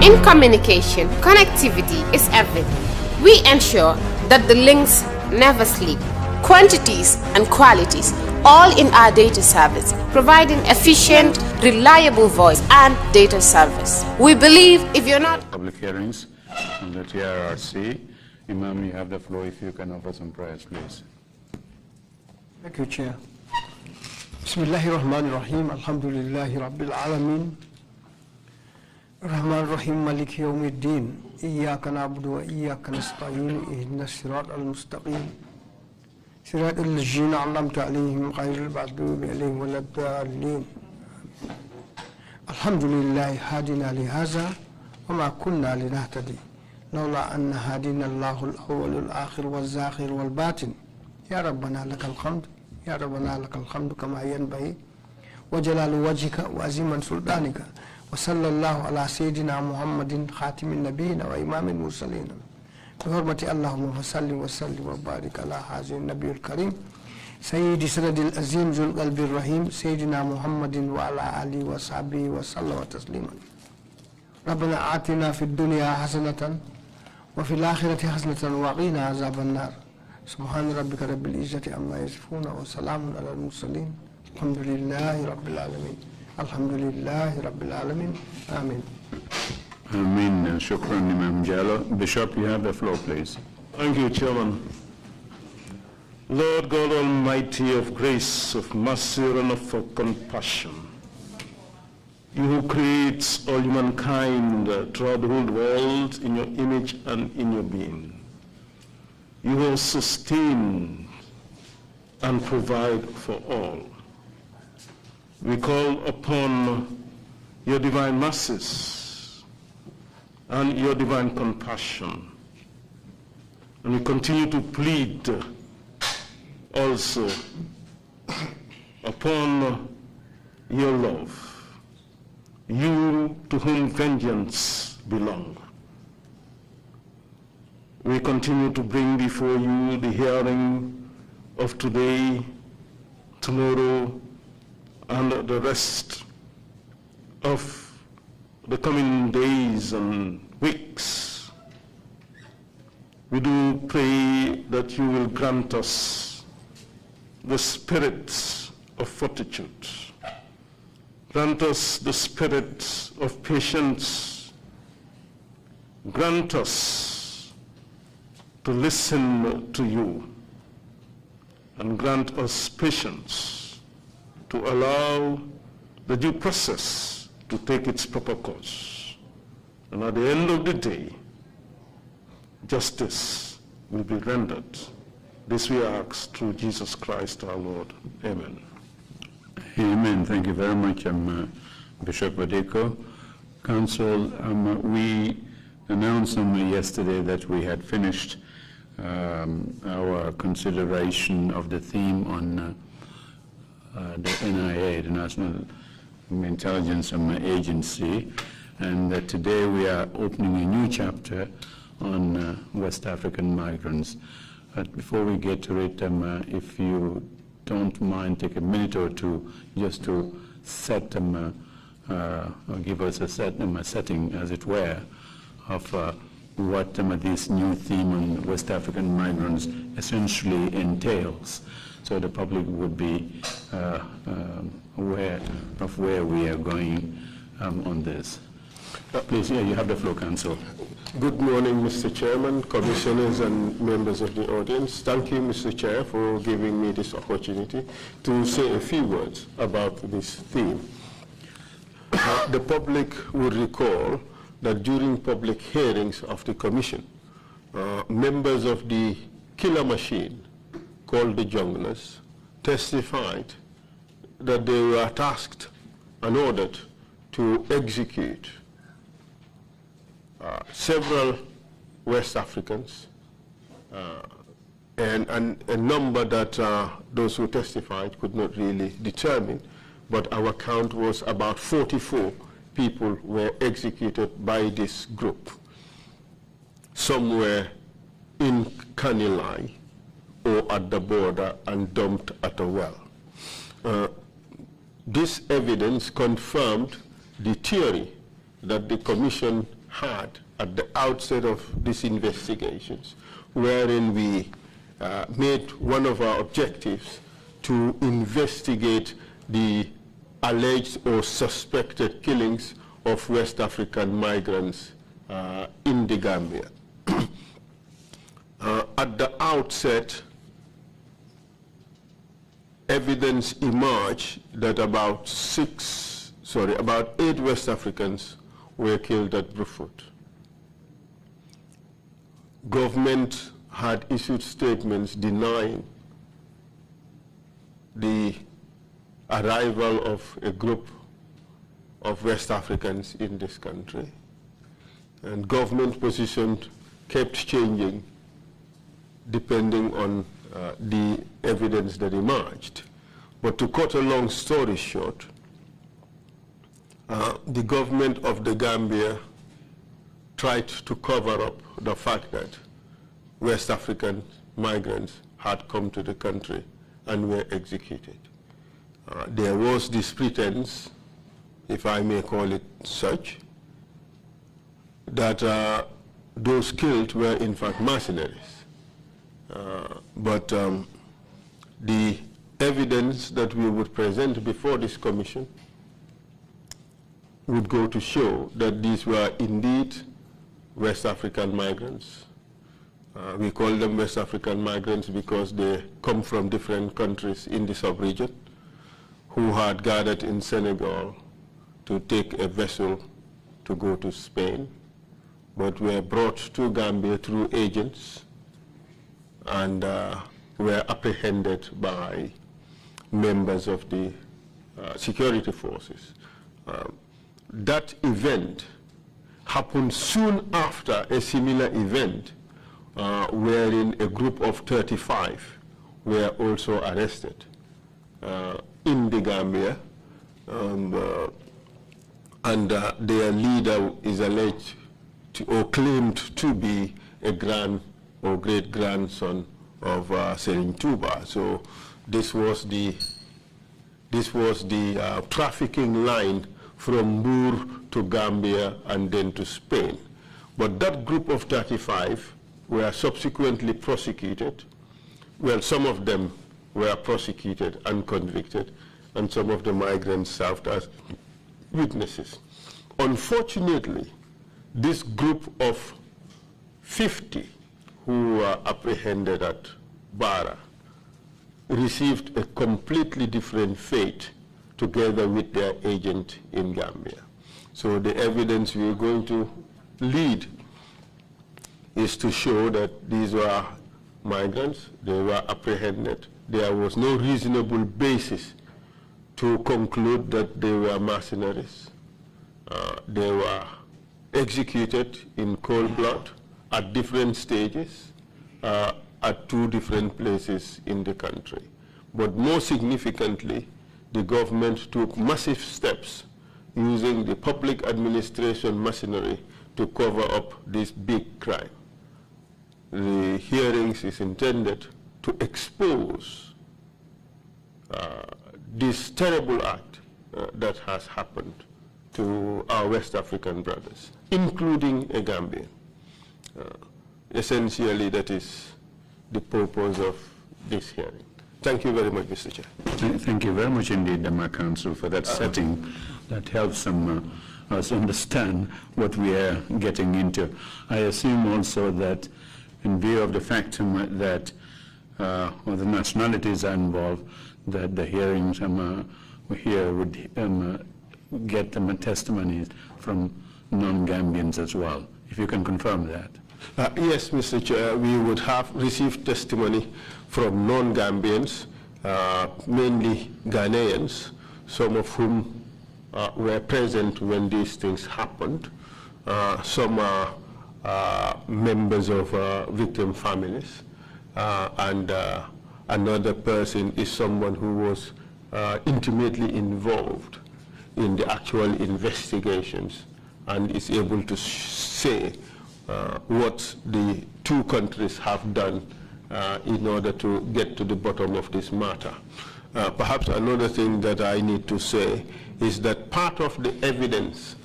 In communication, connectivity is everything. We ensure that the links never sleep. Quantities and qualities, all in our data service, providing efficient, reliable voice and data service. We believe if you're not... Public hearings on the TRRC. Imam, you have the floor if you can offer some prayers, please. Thank you, Chair. Bismillahirrahmanirrahim. Alhamdulillahi Rabbil Alameen. Rahman Rahim Malik Yawmiddin. Iyyaka na'budu wa iyyaka nasta'in. Ihdinas siratal mustaqim. Siratal ladzina an'amta 'alayhim ghayril maghdubi 'alayhim waladdallin. Alhamdulillah hadina li hadha wa ma kunna linahtadi lawla an hadina Allahu al-awwal wal-akhir wal-zakhir wal-batin. Ya Rabbana lakal hamd. يا ربنا لك الحمد كما ينبغي وجلال وجهك وعظيم سلطانك وصلى الله على سيدنا محمد خاتم النبيين وإمام المرسلين بحرمة اللهم صل وسلم وبارك على هذا النبي الكريم سيد سند العظيم ذو القلب الرحيم سيدنا محمد وعلى آله وصحبه وسلم تسليما ربنا آتنا في الدنيا حسنة وفي الآخرة حسنة وقنا عذاب النار سبحان ربك رب العزة عما يصفون وسلام على المرسلين الحمد لله رب العالمين الحمد لله رب العالمين آمين. Amen. Shukran, Imam Jallo. Bishop, you have the floor, please. Thank you, Chairman. Lord God Almighty, of grace, of mercy, and of compassion, you who creates all humankind throughout the whole world in your image and in your being, you will sustain and provide for all. We call upon your divine mercies and your divine compassion. And we continue to plead also upon your love, you to whom vengeance belongs. We continue to bring before you the hearing of today, tomorrow, and the rest of the coming days and weeks. We do pray that you will grant us the spirit of fortitude. Grant us the spirit of patience. Grant us to listen to you, and grant us patience to allow the due process to take its proper course. And at the end of the day, justice will be rendered. This we ask through Jesus Christ our Lord. Amen. Amen. Thank you very much, Bishop Wadeko. Council, we announced yesterday that we had finished our consideration of the theme on the NIA, the National Intelligence Agency, and that today we are opening a new chapter on West African migrants. But before we get to it, if you don't mind, take a minute or two just to set or give us a setting, as it were, of what this new theme on West African migrants essentially entails, so the public would be aware of where we are going on this. Please, you have the floor, Council. Good morning, Mr. Chairman, commissioners and members of the audience. Thank you, Mr. Chair, for giving me this opportunity to say a few words about this theme. The public will recall that during public hearings of the Commission, members of the killer machine called the junglers testified that they were tasked and ordered to execute several West Africans and a number that those who testified could not really determine, but our count was about 44 people were executed by this group, somewhere in Kanilai or at the border and dumped at a well. This evidence confirmed the theory that the Commission had at the outset of these investigations, wherein we made one of our objectives to investigate the alleged or suspected killings of West African migrants in the Gambia. At the outset, evidence emerged that about 8 West Africans were killed at Brufut. Government had issued statements denying the arrival of a group of West Africans in this country. And government position kept changing depending on the evidence that emerged. But to cut a long story short, the government of the Gambia tried to cover up the fact that West African migrants had come to the country and were executed. There was this pretense, if I may call it such, that those killed were in fact mercenaries. But the evidence that we would present before this commission would go to show that these were indeed West African migrants. We call them West African migrants because they come from different countries in the sub-region who had gathered in Senegal to take a vessel to go to Spain, but were brought to Gambia through agents and were apprehended by members of the security forces. That event happened soon after a similar event wherein a group of 35 were also arrested in the Gambia, and their leader is alleged to, or claimed to be, a grand or great-grandson of Serigne Touba. So this was the trafficking line from Moor to Gambia and then to Spain. But that group of 35 were subsequently prosecuted. Well, some of them were prosecuted and convicted, and some of the migrants served as witnesses. Unfortunately, this group of 50 who were apprehended at Bara received a completely different fate together with their agent in Gambia. So the evidence we're going to lead is to show that these were migrants, they were apprehended. There was no reasonable basis to conclude that they were mercenaries. They were executed in cold blood at different stages, at 2 different places in the country. But more significantly, the government took massive steps using the public administration machinery to cover up this big crime. The hearings is intended to expose this terrible act that has happened to our West African brothers, including a Gambian. Essentially, that is the purpose of this hearing. Thank you very much, Mr. Chair. Thank you very much indeed, my counsel, for that setting that helps us understand what we are getting into. I assume also that in view of the fact that the nationalities are involved, that the hearings here would get testimonies from non-Gambians as well. If you can confirm that. Yes, Mr. Chair, we would have received testimony from non-Gambians, mainly Ghanaians, some of whom were present when these things happened. Some are members of victim families, and another person is someone who was intimately involved in the actual investigations and is able to say what the 2 countries have done in order to get to the bottom of this matter. Perhaps another thing that I need to say is that part of the evidence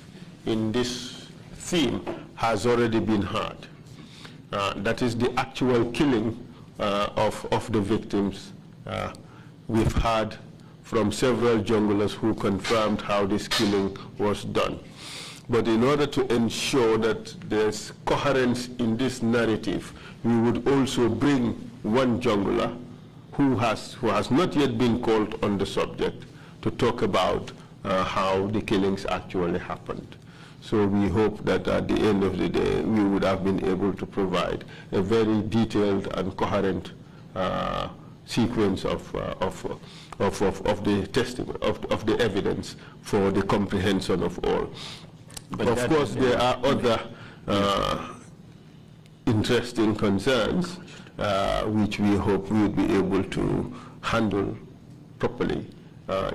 in this theme has already been heard. That is the actual killing of the victims. We've heard from several junglers who confirmed how this killing was done. But in order to ensure that there's coherence in this narrative, we would also bring one jungler who has not yet been called on the subject to talk about how the killings actually happened. So we hope that at the end of the day, we would have been able to provide a very detailed and coherent sequence of the testimony, of the evidence for the comprehension of all. But of course, there are other interesting concerns which we hope we will be able to handle properly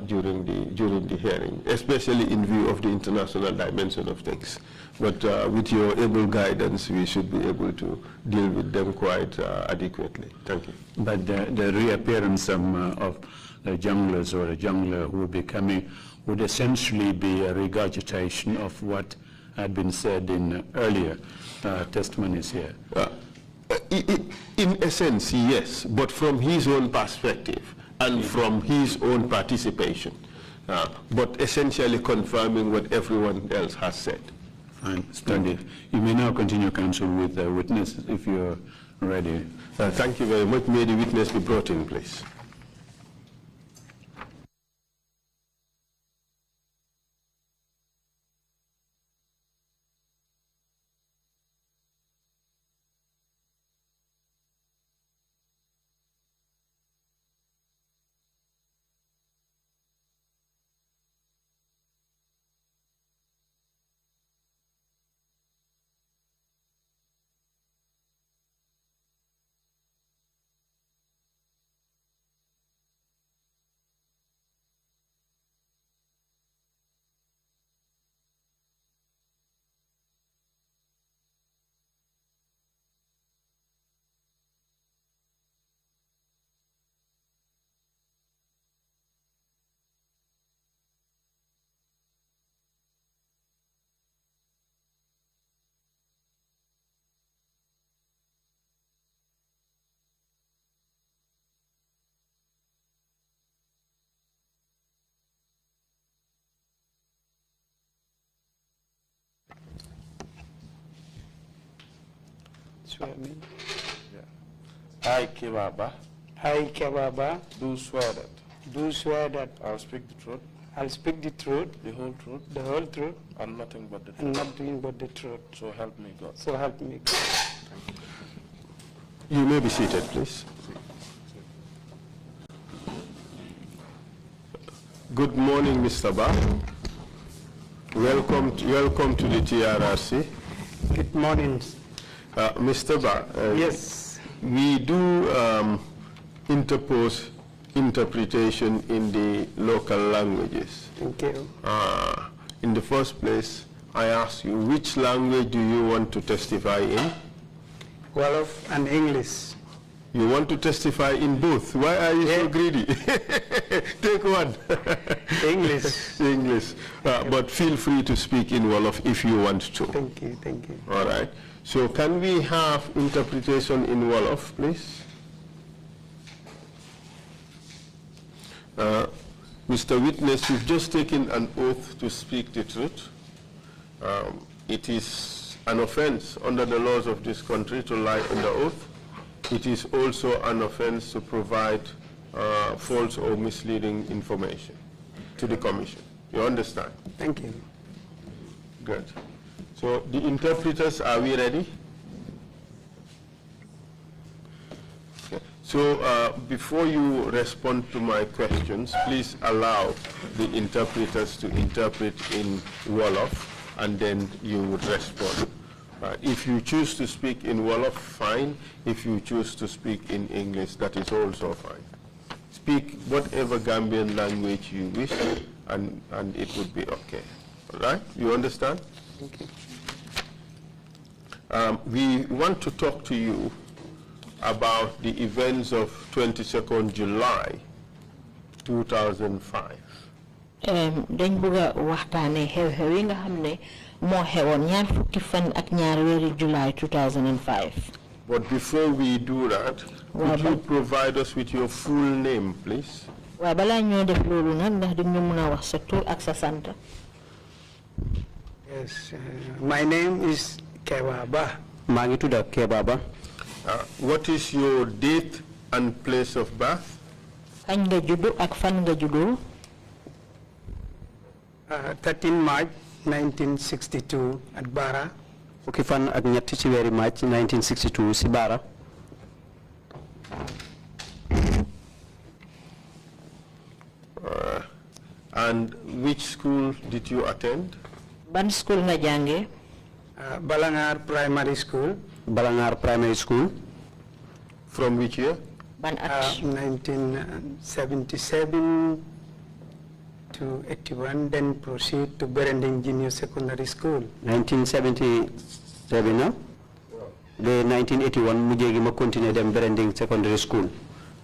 during the hearing, especially in view of the international dimension of things. But with your able guidance, we should be able to deal with them quite adequately. Thank you. But the reappearance of the junglers or a jungler who will be coming would essentially be a regurgitation of what had been said in earlier testimonies here. In a sense, yes, but from his own perspective and from his own participation, but essentially confirming what everyone else has said. Fine, splendid. You may now continue, counsel, with the witness if you're ready. Thank you very much. May the witness be brought in, please. Swear me. Yeah. I, Kebba Bah, I, Kebba Bah, do swear that do swear that I'll speak the truth, I'll speak the truth, the whole truth, the whole truth, and nothing but the truth. and nothing but the truth. So help me God. So help me God. You may be seated, please. Good morning, Mr. Bah. Welcome to the TRRC. Good morning. Mr. Bah, Yes. we do interpose interpretation in the local languages. Thank you. In the first place, I ask you, which language do you want to testify in? Wolof and English. You want to testify in both. Why are you so greedy? Take one. English. English. But feel free to speak in Wolof if you want to. Thank you, thank you. All right. So can we have interpretation in Wolof, please? Mr. Witness, you've just taken an oath to speak the truth. It is an offense under the laws of this country to lie under oath. It is also an offense to provide false or misleading information to the Commission. You understand? Thank you. Good. So the interpreters, are we ready? Okay. So before you respond to my questions, please allow the interpreters to interpret in Wolof, and then you would respond. If you choose to speak in Wolof, fine. If you choose to speak in English, that is also fine. Speak whatever Gambian language you wish, and it would be okay. All right? You understand? Thank you. We want to talk to you about the events of 22nd July 2005. dañ bëgga waxtaane xew-xew yi nga xam ne moo xewoon ñaar fukki fan ak ñaar weeri July 2005. But before we do that, could you provide us with your full name, please? Waaw balaa ñoo def loolu nag ndax di ñu mën a wax sa tur ak sa sant. Yes, my name is Kebba Bah. maa ngi tudd Kebba Bah. What is your date and place of birth? Kañ nga juddu ak fan nga juddoo? 13 March 1962 at Bara. fukki fan ak ñett ci weeri March 1962 ci Bara. And which school did you attend? Ban school nga jànge? Balangar Primary School. Balangar Primary School. From which year? Ban at? 1977 to 81, then proceed to Berending Junior Secondary School. 1977 na? The 1981 mujjee gi ma continuer dem Berending Secondary School.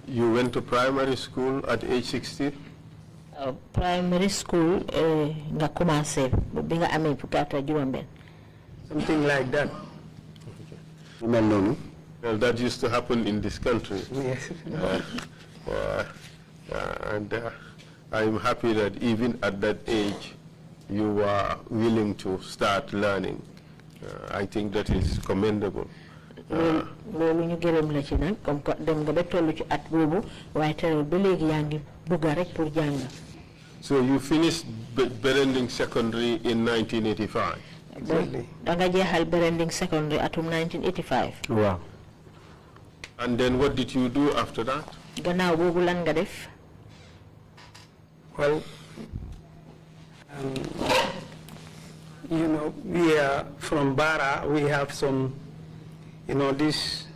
You went to primary school at age 16? Primary school nga commencé bi nga amee fukki at ak juróom-benn. Something like that. Mel noonu. Well, that used to happen in this country. Yes. And I'm happy that even at that age, you were willing to start learning. I think that is commendable. Loolu ñu gërëm la ci nag comme dem nga ba tollu ci at boobu waaye teewul ba léegi yaa ngi bugga rek pour jàng. So you finished Berending Secondary in 1985? Exactly. Da nga jeexal Berending Secondary atum 1985. Wow. And then what did you do after that? Gannaaw boobu lan nga def? Well, you know, we are from Bara. We have some, you know, these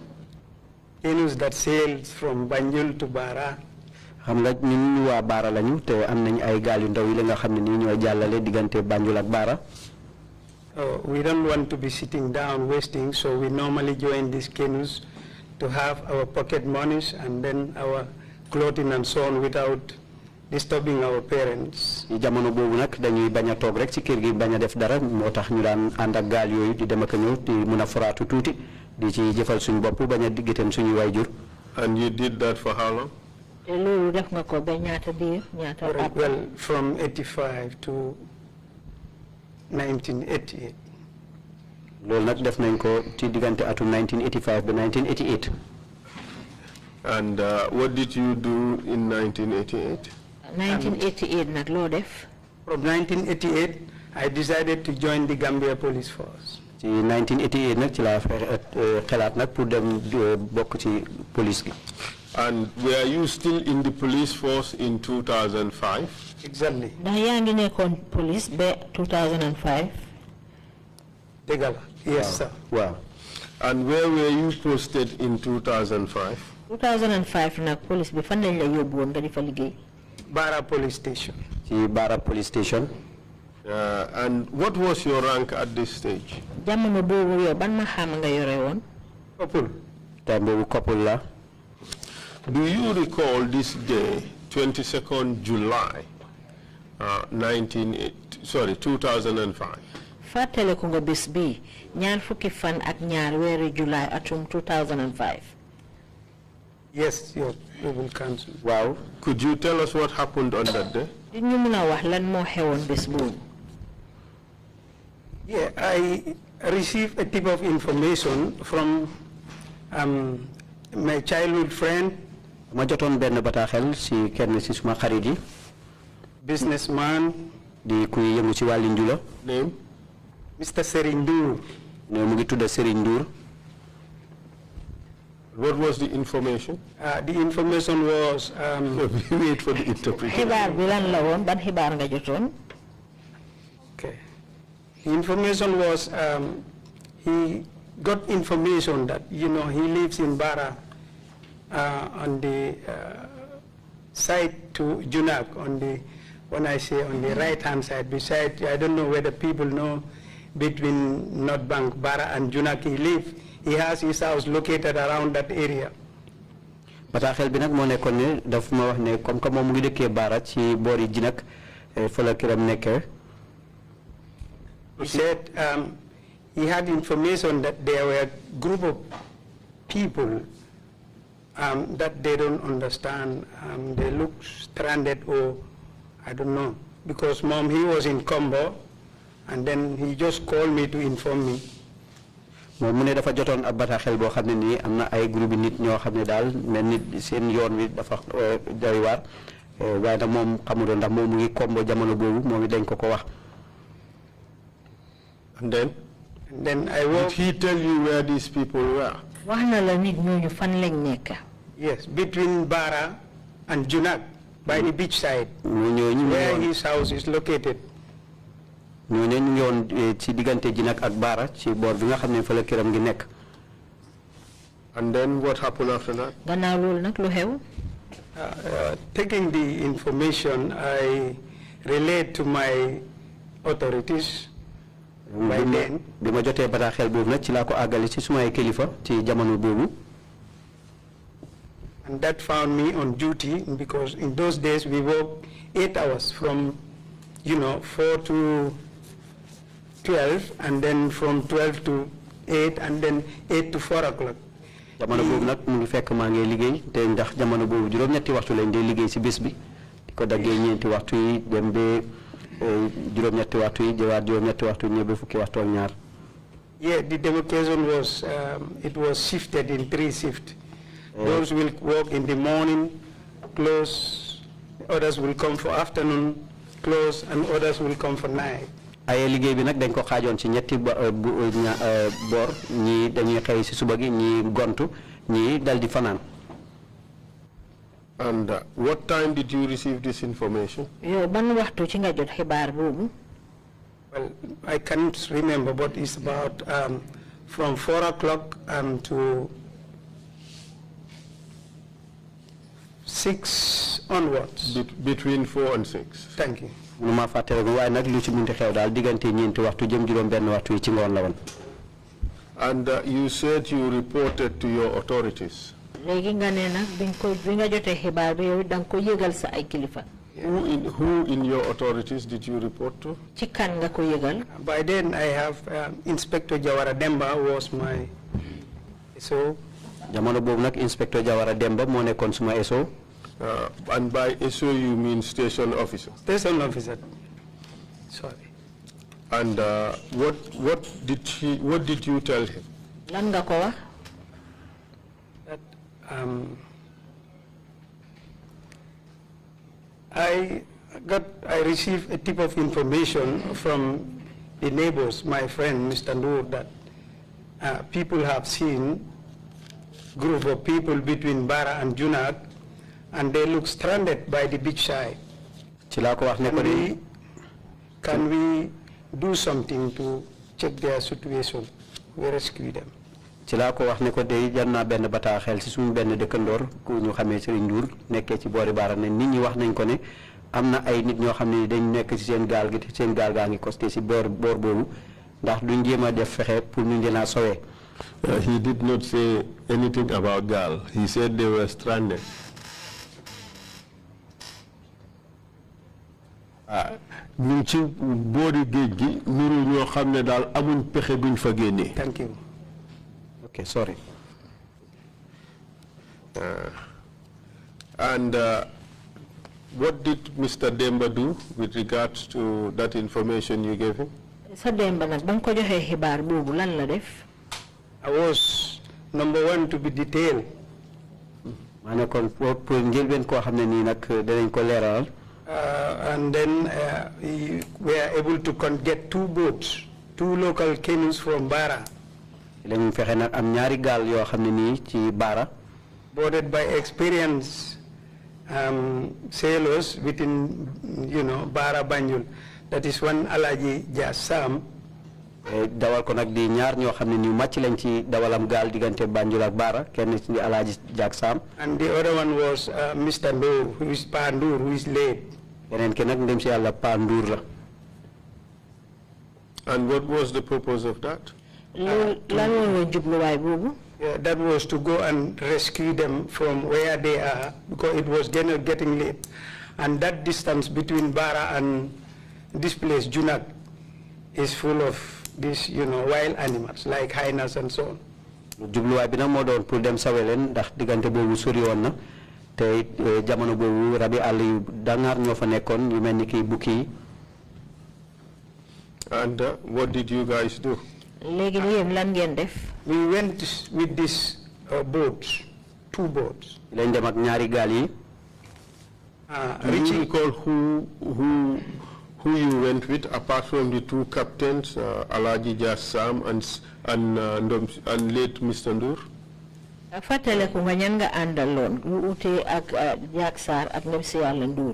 canoes that sails from Banjul to Bara. xam nga ñun ñu waa Bara lañu te am nañ ay gaal yu ndaw yi la nga xam ne nii ñooy jàllale diggante Banjul ak Bara. We don't want to be sitting down wasting, so we normally join these canoes to have our pocket monies and then our clothing and so on without disturbing our parents. jamono boobu nag dañuy bañ a toog rek ci kër gi bañ a def dara moo tax ñu daan ànd ak gaal yooyu di dem ak ñëw di mun a foraatu tuuti di ci jëfal suñu bopp bañ a diggatam suñu waajur. And you did that for how long? te loolu def nga ko ba ñaata diir ñaata at? Well, from 85 to 1988. loolu nag def nañ ko ci diggante atum 1985 ba 1988. And what did you do in 1988? 1988 nag loo def? From 1988, I decided to join the Gambia Police Force. ci 1988 nag ci laa xelaat nag pour dem bokk ci police gi. And were you still in the police force in 2005? Exactly. ndax yaa ngi nekkoon police ba 2005? Degala. Yes, sir. Wow. And where were you posted in 2005? 2005 nag police bi fan lañ la yóbbu woon nga di fa liggéey? Bara Police Station. ci Bara Police Station. And what was your rank at this stage? jamono boobu yow ban ma xam nga yore woon? Couple. time boobu couple la. Do you recall this day, 22nd July, 2005? fàttaliku nga bés bi ñaar fukki fan ak ñaar weeri July atum 2005. Yes, we will cancel. Wow. Could you tell us what happened on that day? di ñu mën a wax lan moo xewoon bés boobu? Yeah, I received a tip of information from my childhood friend. ma jotoon benn bataaxel si kenn si suma xarit yi. Businessman. di kuy yëngu ci wàllu njula. Name? Mr. Serigne Ndour. ne mu ngi tudd Serigne Ndour. What was the information? The information was... wait for the interpretation. xibaar bi lan la woon ban xibaar nga jotoon? Okay. The information was he got information that, you know, he lives in Bara on the side to Junak, on the, when I say on the right-hand side, beside, I don't know whether people know, between North Bank, Bara and Junak he lives. He has his house located around that area. bataaxel bi nag moo nekkoon ne daf ma wax ne comme que moom mu ngi dëkkee Bara ci boori Jinak fa la kiram nekkee. He said he had information that there were a group of people that they don't understand. They look stranded or I don't know. Because Mom, he was in Combo and then he just called me to inform me. moom mu ne dafa jotoon ab bataaxel boo xam ne nii am na ay groupe nit ñoo xam ne daal mel nit seen yoon wi dafa doy waar waaye nag moom xamuloon ndax moom mu ngi Kombo jamono boobu moom it dañ ko ko wax. And then I walked. Did he tell you where these people were? wax na la nit ñooñu fan lañ nekk. Yes, between Bara and Junak, by the beach side, where his house is located. ñooñu ñu ngi woon ci diggante Junak ak Bara ci boor bi nga xam ne fa la këram gi nekk. And then what happened after that? gannaaw loolu nag lu xew. Taking the information, I relayed to my authorities. By then, bi ma jotee bataaxel boobu nag ci laa ko àggale ci sumay kilifa ci jamono boobu. And that found me on duty because in those days we worked 8 hours from, 4 to 12, and then from 12 to 8, and then 8 to 4 o'clock. jamono boobu nag mu ngi fekk maa ngi liggéey te ndax jamono boobu juróom-ñetti waxtu lañ dee liggéey ci bés bi di ko daggee ñeenti waxtu yi dem ba juróom-ñetti waxtu yi jëwaat juróom-ñetti waxtu yi ñëw ba fukki waxtu ak ñaar. Yeah, the demarcation was it was shifted in 3 shifts. Those will work in the morning, close. Others will come for afternoon, close, and others will come for night. ay liggéey bi nag dañ ko xaajoon ci ñetti boor ñii dañuy xëy ci suba gi ñii gontu ñii dal di fanaan. And what time did you receive this information? yow ban waxtu ci nga jot xibaar boobu. Well, I can't remember, but it's about from 4 o'clock to 6 onwards. Between 4 and 6. Thank you. ma fàttale ko waaye nag lu ci munti xew daal diggante ñeenti waxtu jëm juróom-benn waxtu yi ci ngoon la woon. And you said you reported to your authorities. léegi nga ne nag bi nga jotee xibaar bi yow danga ko yëgal sa ay kilifa. Who in your authorities did you report to? ci kan nga ko yëgal. By then I have Inspector Jawara Demba was my SO. jamono boobu nag Inspector Jawara Demba moo nekkoon suma SO. And by SO you mean station officer? Station officer. Sorry. And what did you tell him? lan nga ko wax. That I received a tip of information from the neighbors, my friend Mr. Noor, that people have seen group of people between Bara and Junak, and they look stranded by the beach side. Can we do something to check their situation? We rescue them. ci laa ko wax ne ko day jar naa benn bataaxel ci suñu benn dëkkandoor ku ñu xamee Serigne Ndour nekkee ci boori Bara ne nit ñi wax nañ ko ne am na ay nit ñoo xam ne dañ nekk ci seen gaal gi te seen gaal gaa ngi costé ci boor boobu ndax duñ jéem a def fexe pour ñu leen a sowee. He did not say anything about gaal. He said they were stranded. ñu ci boori géej gi nuru ñoo xam ne daal amuñ pexe buñ fa génnee. Thank you. Okay, sorry. And what did Mr. Demba do with regards to that information you gave him? sa Demba nag ba nga ko joxee xibaar boobu lan la def. I was number 1 to be detailed. maa nekkoon pour njëlbeen koo xam ne nii nag danañ ko leeral. And then we were able to get 2 boats, 2 local canoes from Bara. lañu fexe nag am ñaari gaal yoo xam ne nii ci Bara. Boarded by experienced sailors within, Bara Banjul. That is one Alaji Jassam. dawal ko nag di ñaar ñoo xam ne nii màcc lañ ci dawalam gaal diggante Banjul ak Bara kenn ci Alaji Jassam. And the other one was Mr. Ndour, who is Pa Ndour, who is late. keneen ki nag ndem si yàlla Pa Ndour la. And what was the purpose of that? That was to go and rescue them from where they are, because it was getting late. And that distance between Bara and this place, Junak, is full of these, wild animals like hyenas and so on. jubluwaay bi nag moo doon pour dem Sawelen ndax diggante boobu sori woon na te jamono boobu rabi àll yu dangaar ñoo fa nekkoon yu mel ni ki bukki yi. And what did you guys do? léegi yéen lan ngeen def. We went with these boats, 2 boats. lañ dem ak ñaari gaal yi. Do you recall who you went with apart from the 2 captains, Alaji Jassam and late Mr. Ndur? fàttale ko nga ñan nga àndaloon yu ute ak Jack Sarr ak ndem si Yàlla Ndur.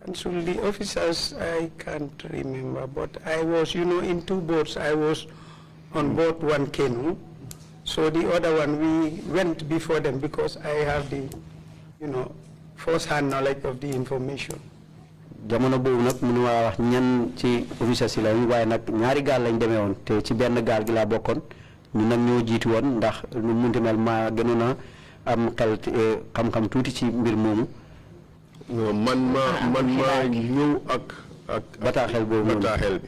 And so the officers, I can't remember, but I was, in 2 boats. I was on board 1 canoe. So the other one, we went before them because I have the, first-hand knowledge of the information. jamono boobu nag mënu ma wax ñan ci officers yi lañ waaye nag ñaari gaal lañ demee woon te ci benn gaal gi laa bokkoon ñu nag ñoo jiitu woon ndax lu munti mel maa gënoon a am xel xam-xam tuuti ci mbir moomu. man ma ñëw ak bataaxel boobu bataaxel bi.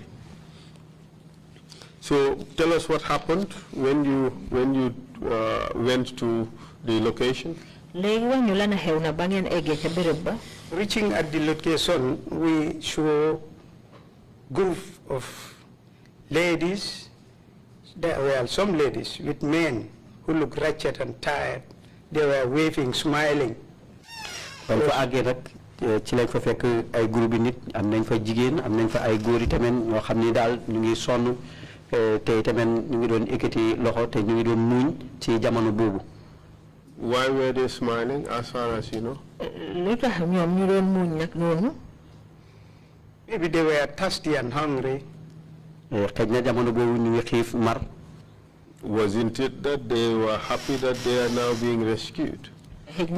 So tell us what happened when you went to the location. léegi wax ñu lan a xew na ba ngeen eggee ca béréb ba. Reaching at the location, we saw group of ladies. There were some ladies with men who looked wretched and tired. They were waving, smiling. bañ fa àggee nag ci lañ fa fekk ay groupe nit am nañ fa jigéen am nañ fa ay góor yi tamit ñoo xam ni daal ñu ngi sonn te tamit ñu ngi doon ekkati loxo te ñu ngi doon muuñ ci jamono boobu. Why were they smiling, as far as you know? lu tax ñoom ñu doon muuñ nag noonu. Maybe they were thirsty and hungry. xëj na jamono boobu ñu ngi xiif mar. Wasn't it that they were happy that they are now being rescued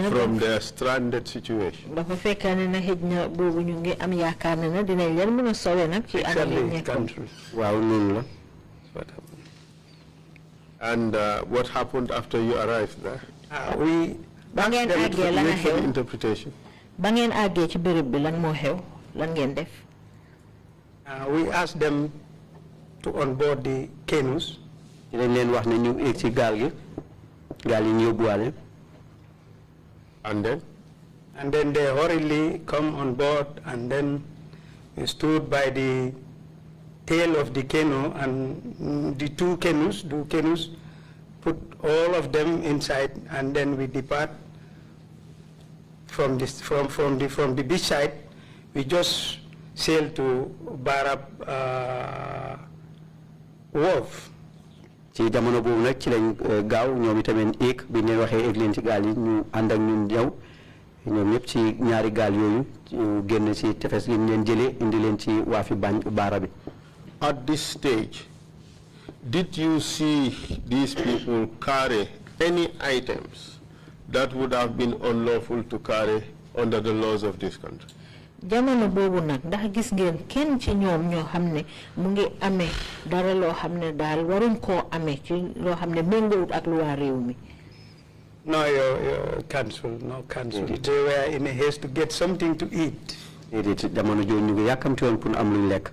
from their stranded situation? dafa fekk ne na xëj na boobu ñu ngi am yaakaar ne na dinañ leen mën a sowe nag ci anam yi nekkoon. waaw noonu la. And what happened after you arrived there? ba ngeen àggee lan a xew. Interpretation. ba ngeen àggee ci béréb bi lan moo xew lan ngeen def. We asked them to onboard the canoes. ci lañ leen wax ne ñu egg ci gaal gi gaal yi ñu yóbbuwaale. And then they hurriedly come on board, and then we stood by the tail of the canoe, and the two canoes, put all of them inside, and then we depart from the beach side. We just sailed to Barab Wharf. ci jamono boobu nag ci lañ gaaw ñoom itamit éeg bi ñu waxee éeg leen ci gaal yi ñu ànd ak ñun ñëw ñoom ñëpp ci ñaari gaal yooyu génn ci tefes gi ñu leen jëlee indi leen ci waafi baara bi. At this stage, did you see these people carry any items that would have been unlawful to carry under the laws of this country? jamono boobu nag ndax gis ngeen kenn ci ñoom ñoo xam ne mu ngi amee dara loo xam ne daal waruñ koo amee ci loo xam ne méngoowut ak lu waa réew mi. No, cancel. They were in a haste to get something to eat. jamono jooju ñu ngi yàkkamti woon pour am luñ lekk.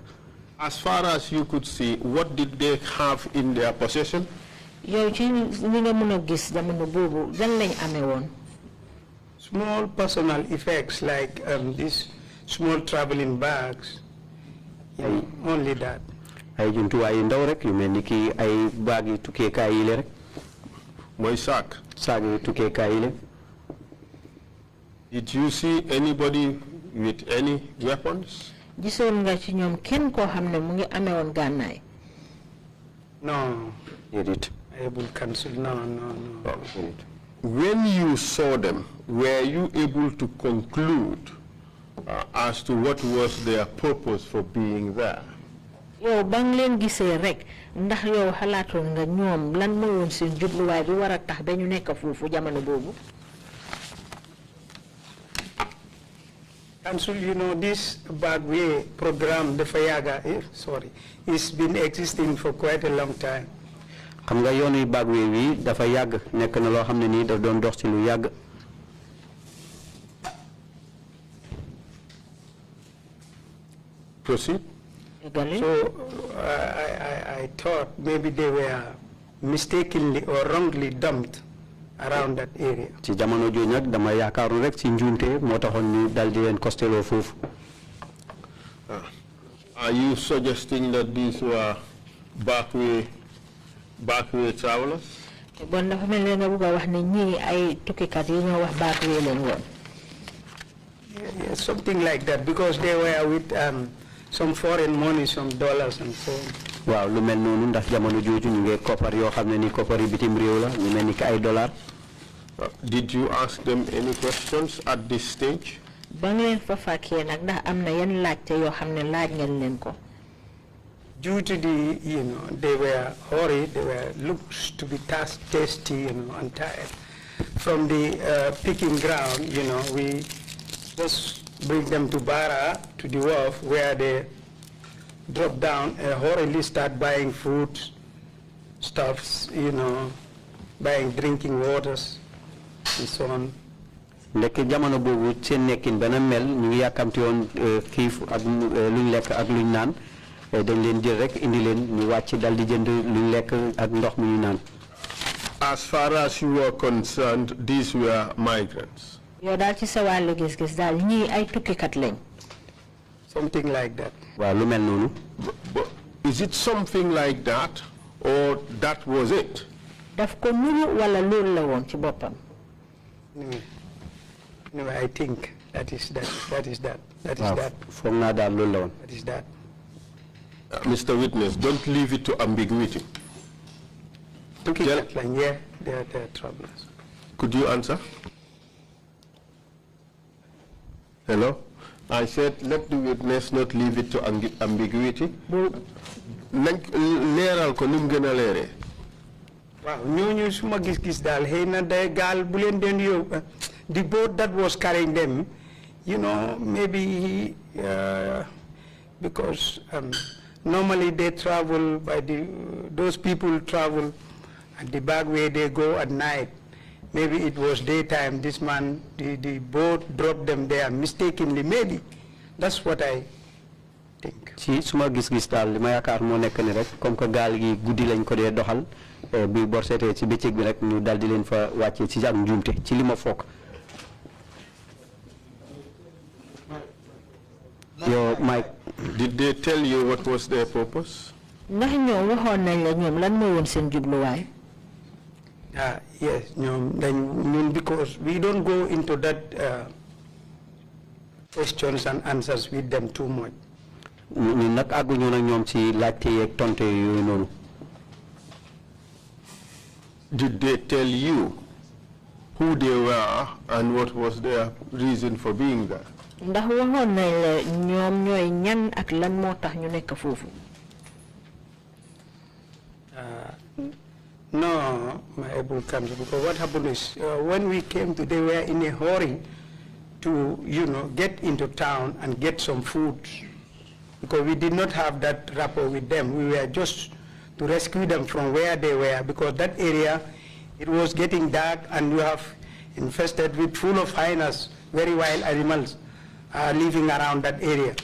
As far as you could see, what did they have in their possession? yow ci li nga mën a gis jamono boobu lan lañ amee woon. Small personal effects like these small traveling bags. Only that. ay jumtuwaay yu ndaw rek yu mel ni ki ay baag yi tukkeekaay yi la rek. mooy saak yi tukkeekaay yi la. Did you see anybody with any weapons? gisoon nga ci ñoom kenn koo xam ne mu ngi amee woon gànnaay. No. déedéet. I will cancel. No. When you saw them, were you able to conclude as to what was their purpose for being there? yow ba nga leen gisee rek ndax yow xalaatoon nga ñoom lan moo woon seen jubluwaay bi war a tax ba ñu nekk foofu jamono boobu. Council, this bagway program, the Fayaga, it's been existing for quite a long time. xam nga yoonu bagway wi dafa yàgg nekk na loo xam ne nii daf doon dox ci lu yàgg. Proceed. So I thought maybe they were mistakenly or wrongly dumped around that area. ci jamono jooju nag dama yaakaaroon rek ci njuumte moo taxoon ñu dal di leen costeloo foofu. Are you suggesting that these were backway travelers? bon dafa mel ne nga bëgg a wax ne ñii ay tukkikat yi ñoo wax backway leen woon. Yeah, something like that, because they were with some foreign money, some dollars and so on. waaw lu mel noonu ndax jamono jooju ñu ngi koppar yoo xam ne ni koppar yi bitim réew la ñu mel ni ay dollar. Did you ask them any questions at this stage? ba ngeen fa fekkee nag ndax am na yenn laajte yoo xam ne laaj ngeen leen ko. Due to the, they were hurried, they were looked to be tasty, and tired. From the picking ground, we just bring them to Bara, to the wharf, where they drop down and hurriedly start buying food, stuffs, buying drinking waters, and so on. Ndek jamono boobu seen nekkin bana mel ñu ngi yàkkamti woon xiif ak luñ lekk ak luñ naan dañ leen jël rek indi leen ñu wàcc dal di jënd luñ lekk ak ndox mi ñu naan. As far as you were concerned, these were migrants. yow daal ci sa wàllu gis-gis daal ñii ay tukkikat lañ. Something like that. waaw lu mel noonu. But is it something like that, or that was it? daf ko nuru wala loolu la woon ci boppam. Anyway, I think that is that. That is that. foog naa daal loolu la woon. That is that. Mr. Witness, don't leave it to ambiguity. Yeah, they are travelers. Could you answer? Hello? I said, let the witness not leave it to ambiguity. Leeral ko nim gëna leeré. Waaw ñooñu suma gis-gis daal xëy na day gaal bu leen den yóbbu the boat that was carrying them, maybe because normally they travel by those people travel at the back way they go at night. Maybe it was daytime. This man, the boat dropped them there mistakenly. Maybe that's what I think. ci suma gis-gis daal li ma yaakaar moo nekk ni rek comme que gaal gi guddi lañ ko dee doxal bi bor seetee ci bëccëg bi rek ñu dal di leen fa wàccee ci ak njuumte ci li ma foog. Yo, Mike. Did they tell you what was their purpose? ndax ñoom waxoon nañ la ñoom lan moo woon seen jubluwaay. Yes, because we don't go into that questions and answers with them too much. ñun nag àgguñu nag ñoom ci laajte yeeg tonte yooyu noonu. Did they tell you who they were and what was their reason for being there? ndax waxoon nañ la ñoom ñooy ñan ak lan moo tax ñu nekk foofu. No, my able comes, because what happened is when we came to, they were in a hurry to, get into town and get some food, because we did not have that rapport with them. We were just to rescue them from where they were, because that area, it was getting dark and you have infested with full of hyenas, very wild animals living around that area.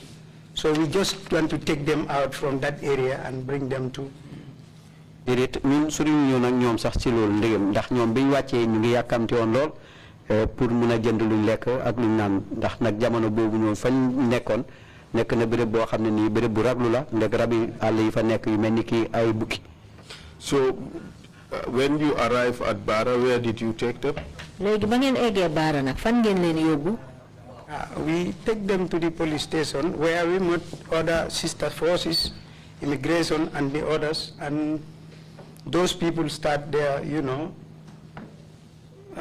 So we just want to take them out from that area and bring them to. déedéet ñun suñu ñëw nag ñoom sax ci loolu ndegem ndax ñoom biñ wàccee ñu ngi yàkkamti woon lool pour mun a jënd luñ lekk ak luñ naan ndax nag jamono boobu ñoom fañ nekkoon nekk na béréb boo xam ne nii béréb bu raglu la ndeg rabi àll yi fa nekk yu mel ni kii ay bukki. So when you arrive at Bara, where did you take them? léegi ba ngeen eggee Bara nag fan ngeen leen yóbbu. We take them to the police station where we met other sister forces, immigration and the others, and those people start their,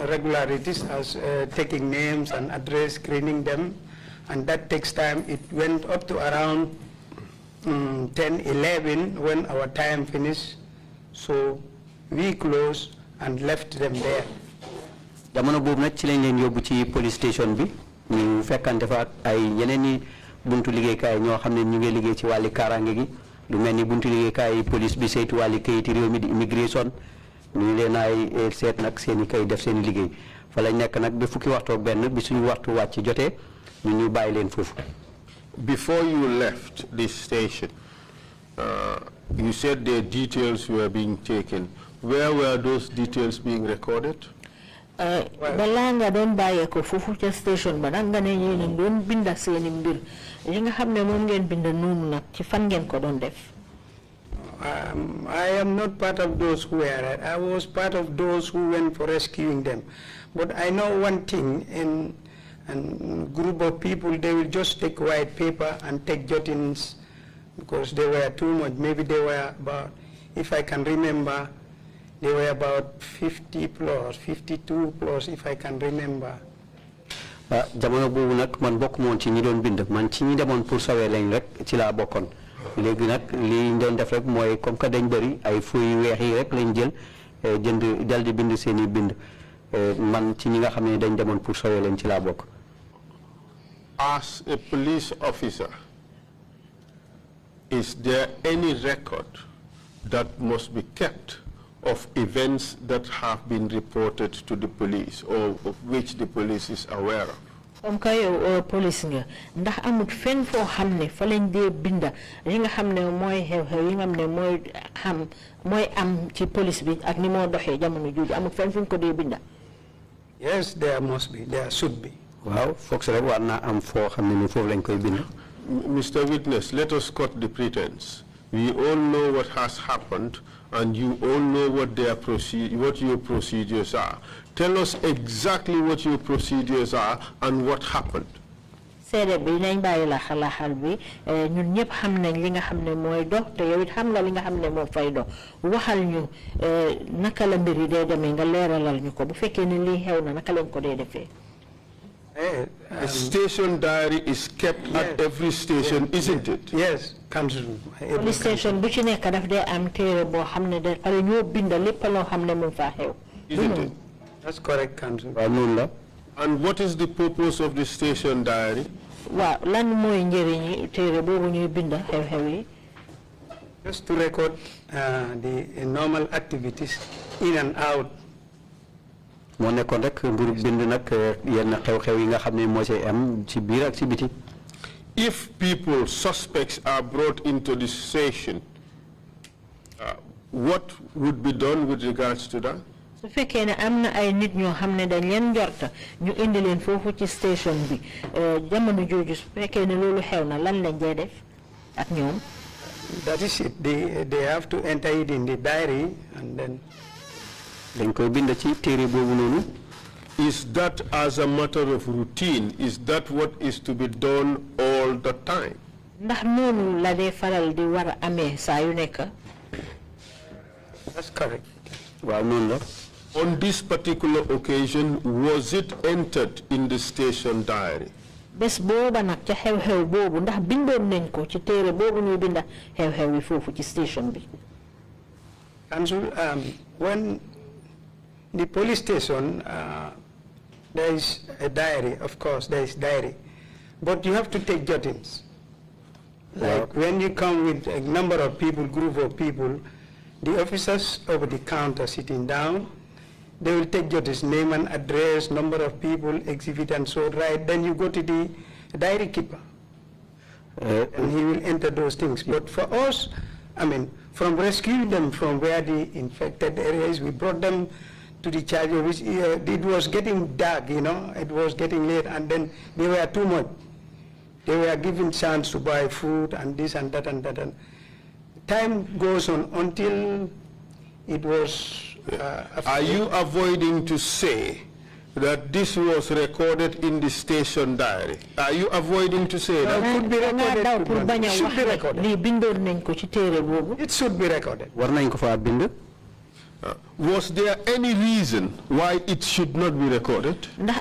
regularities as taking names and address, screening them, and that takes time. It went up to around 10, 11 when our time finished, so we closed and left them there. jamono boobu nag ci lañ leen yóbbu ci police station bi ñu fekkante fa ay yeneen i buntu liggéeykaay ñoo xam ne ñu ngi liggéey ci wàlli kaaraange gi lu mel ni buntu liggéeykaay police bi saytu wàlli kayiti réew mi di immigration ñu leen ay seet nag seen i kay def seen i liggéey fa lañ nekk nag ba fukki waxtu ak benn bi suñu waxtu wàcc jotee ñu bàyyi leen foofu. before you left this station, you said their details were being taken. Where were those details being recorded? Balanga don baye ko fofu ci station ba nga ne ñi doon binda seeni mbir li nga xamne mom ngeen binda nonu nak ci fan ngeen ko don def. I am not part of those who were. I was part of those who went for rescuing them. But I know one thing, in a group of people, they will just take white paper and take jottings because they were too much. Maybe they were about, if I can remember, they were about 50 plus, 52 plus, if I can remember. Jamono bobu nak man bokk mon ci ñi doon bind man ci ñi demone pour sauver lañ rek ci la bokkon. Légui nak li ñu doon def rek moy comme que dañ bari ay feuilles weex yi rek lañ jël jënd daldi bind seeni bind man ci ñi nga xamné dañ demone pour sauver lañ ci la bokk. As a police officer, is there any record that must be kept of events that have been reported to the police or of which the police is aware of? Yow police nga ndax amut fenn fo xamne fa lañ dé binda li nga xamne moy xew-xew yi nga xamne moy am ci police bi ak ni mo doxé jamono juju amut fenn fuñ ko dé binda. Yes, there must be, there should be. Wow, fox rek war na am fo xamne ni fofu lañ koy bind. Mr. Witness, let us cut the pretense. We all know what has happened and you all know what your procedures are. Tell us exactly what your procedures are and what happened. Sédé bi nañ bayyi la xal bi ñun ñëpp xam nañ li nga xamné moy dox te yow it xam nga li nga xamné mo fay dox waxal ñu naka la mbiri dé démé nga léralal ñu ko bu féké ni li xew na naka lañ ko dé défé. A station diary is kept at every station, isn't it? Yes, council. Police station bu ci nekk daf dé am téré bo xamné dé fa ñoo binda lépp lo xamné mo fa xew. Isn't it? That's correct, council. And what is the purpose of the station diary? Wa lan moy njëriñi téré bobu ñuy binda xew-xew yi. Just to record the normal activities in and out. Mo nekkon rek mburu bind nak yenn xew-xew yi nga xamné mo ci am ci biir ak ci biti. If people, suspects are brought into this station, what would be done with regards to that? Su fekkee ne am na ay nit ñoo xam ne dañ leen njorta ñu indi leen foofu ci station bi jamono jooju su fekkee ne loolu xew na lan lañ jay def ak ñoom. That is it. They have to enter it in the diary and then. Dañ koy bind ci téere boobu noonu. Is that as a matter of routine? Is that what is to be done all the time? Ndax noonu la dee faral di war a amee saa yu nekk. That's correct. Waaw noonu la. On this particular occasion, was it entered in the station diary? Bés booba nag ca xew-xew boobu ndax bindoon nañ ko ci téere boobu ñuy binda xew-xew yi foofu ci station bi. Council, when the police station, there is a diary, of course, there is diary, but you have to take jottings. Like when you come with a number of people, group of people, the officers over the counter sitting down, they will take jottings, name and address, number of people, exhibit and so right. Then you go to the diary keeper, and he will enter those things. But for us, I mean, from rescuing them from where the infected areas, we brought them to the charge, which it was getting dark, you know, it was getting late, and then they were too much. They were given chance to buy food and this and that and that. And time goes on until it was. Are you avoiding to say that this was recorded in the station diary? Are you avoiding to say that? It could be recorded. It should be recorded. It should be recorded. Was there any reason why it should not be recorded? It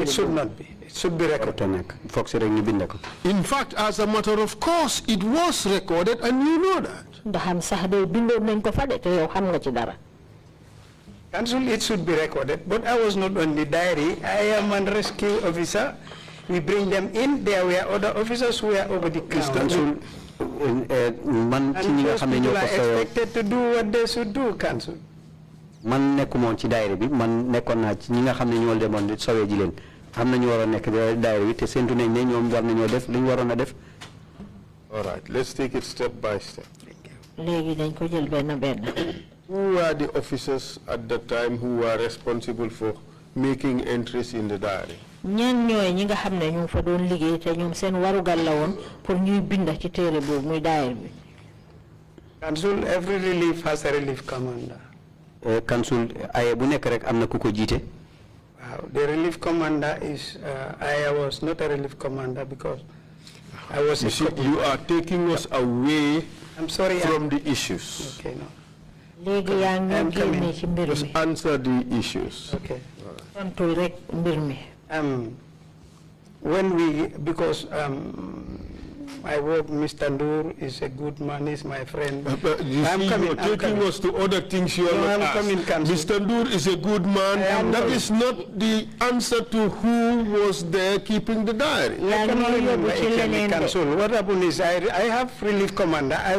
should not be. It should be recorded. In fact, as a matter of course, it was recorded and you know that. Council, it should be recorded, but I was not on the diary. I am a rescue officer. We bring them in. There were other officers who were over the counter. Man ci ñi nga xamné ñoo ko expected to do what they should do, council. Man nekkuma ci daayira bi man nekkon na ci ñi nga xamné ñoo demone sowé ji len am na ñu waroon nekk daayira bi te séntu nañ ne ñoom war nañoo def li ñu waroon a def. All right, let's take it step by step. léegi dañ ko jël benn benn. Who were the officers at that time who were responsible for making entries in the diary? ñan ñooy ñi nga xam ne ñu fa doon liggéey te ñoom seen warugal la woon pour ñuy binda ci téere boobu muy daayir bi. Council, every relief has a relief commander. Council ay bu nekk rek am na ku ko jiite. The relief commander is, I was not a relief commander because I was You see, you are taking us away from the issues. Okay, no. léegi yaa ngi génne ci mbir Just mi. answer the issues. Okay. tontul rek mbir mi. When we, because I work, Mr. Ndur is a good man, he's my friend. But you see, you're taking us to other things you are not asked. Mr. Ndur is a good man. That is not the answer to who was there keeping the diary. What happened is I have relief commander. I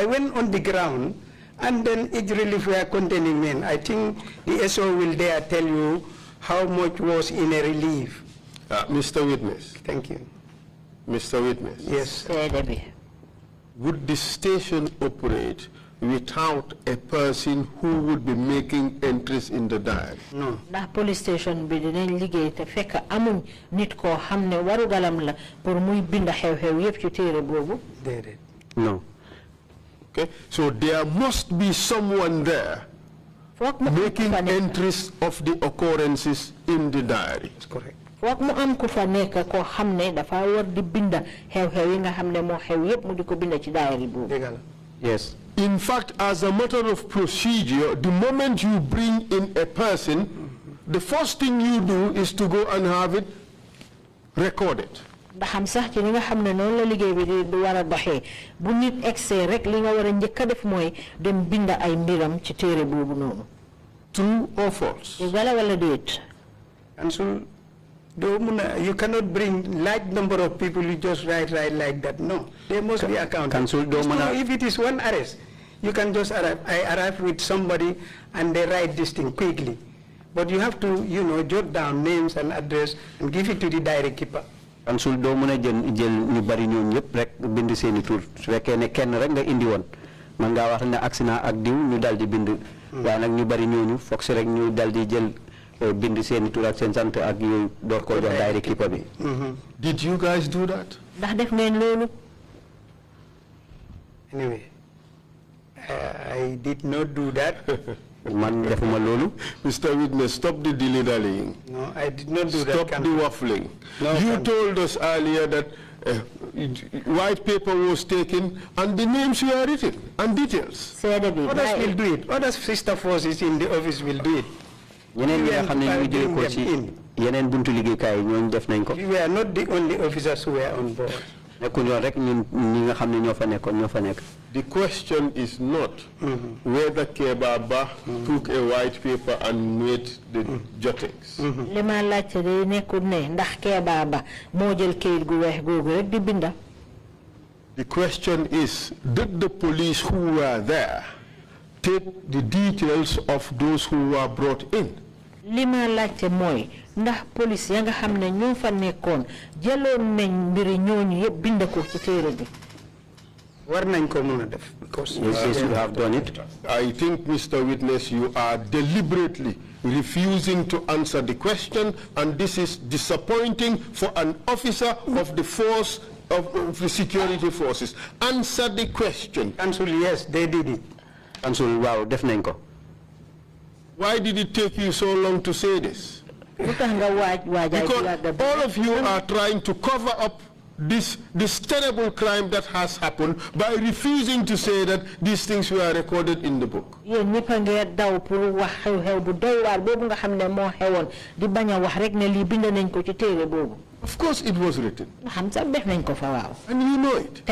went on the ground and then each relief were containing men. I think the SO will there tell you how much was in a relief. Mr. Witness. Thank you. Mr. Witness. Yes. Would the station operate without a person who would be making entries in the diary? No. Ndax police station bi dinañ liggéey te fekk amuñ nit koo xam ne warugalam la pour muy binda xew-xew yépp ci téere boobu. Déedéet. No. Okay, so there must be someone there making entries of the occurrences in the diary. That's correct. foog mu am ku fa nekk koo xam ne dafa war di binda xew-xew yi nga xam ne moo xew yépp mu di ko binda ci diary boobu. Yes. In fact, as a matter of procedure, the moment you bring in a person, the first thing you do is to go and have it recorded. ndax xam sax ci li nga xam ne noonu la liggéey bi di war a doxee bu nit egsee rek li nga war a njëkk a def mooy dem binda ay mbiram ci téere boobu noonu. True or false? Wala wala déet. And so, you cannot bring large number of people, you just write like that. No, they must be accounted. If it is one arrest, you can just arrive. I arrive with somebody and they write this thing quickly. But you have to, jot down names and address and give it to the diary keeper. Council doo mën a jël ñu bari ñoom ñëpp rek bind seeni tur su fekkee ne kenn rek nga indi woon man ngaa wax ne accident ak diw ñu dal di bind waaye nag ñu bari ñooñu foog si rek ñu dal di jël bind seeni tur ak seen sant ak yooyu door koo jox daayira keeper bi. Did you guys do that? ndax def ngeen loolu. Anyway, I did not do that. Man defuma loolu. Mr. Witness, stop the dilly-dallying. No, I did not do that. Stop the waffling. No, you told us earlier that white paper was taken and the names were written and details. Others will do it. Other sister forces in the office will do it. Yeneen ñi nga xam ne ñu jël ko ci yeneen buntu liggéeykaay ñooñu def nañ ko. We were not the only officers who were on board. nekkuñu woon rek ñun ñi nga xam ne ñoo fa nekkoon ñoo fa nekk. The question is not whether Kebba Bah took a white paper and made the jottings. li ma laajte de nekkul ne ndax Kebba Bah moo jël kayit gu weex googu rek di binda. The question is, did the police who were there take the details of those who were brought in? li ma laajte mooy ndax police ya nga xam ne ñoo fa nekkoon jëloon nañ mbiri ñooñu yëpp bind ko ci téere bi. war nañ ko mën a def because yes, you have done it. I think, Mr. Witness, you are deliberately refusing to answer the question, and this is disappointing for an officer of the force of the security forces. Answer the question. Council, yes, they did it. Council, wow, def nañ ko. Why did it take you so long to say this? Because all of you are trying to cover up this terrible crime that has happened by refusing to say that these things were recorded in the book. Of course it was written. And you know it.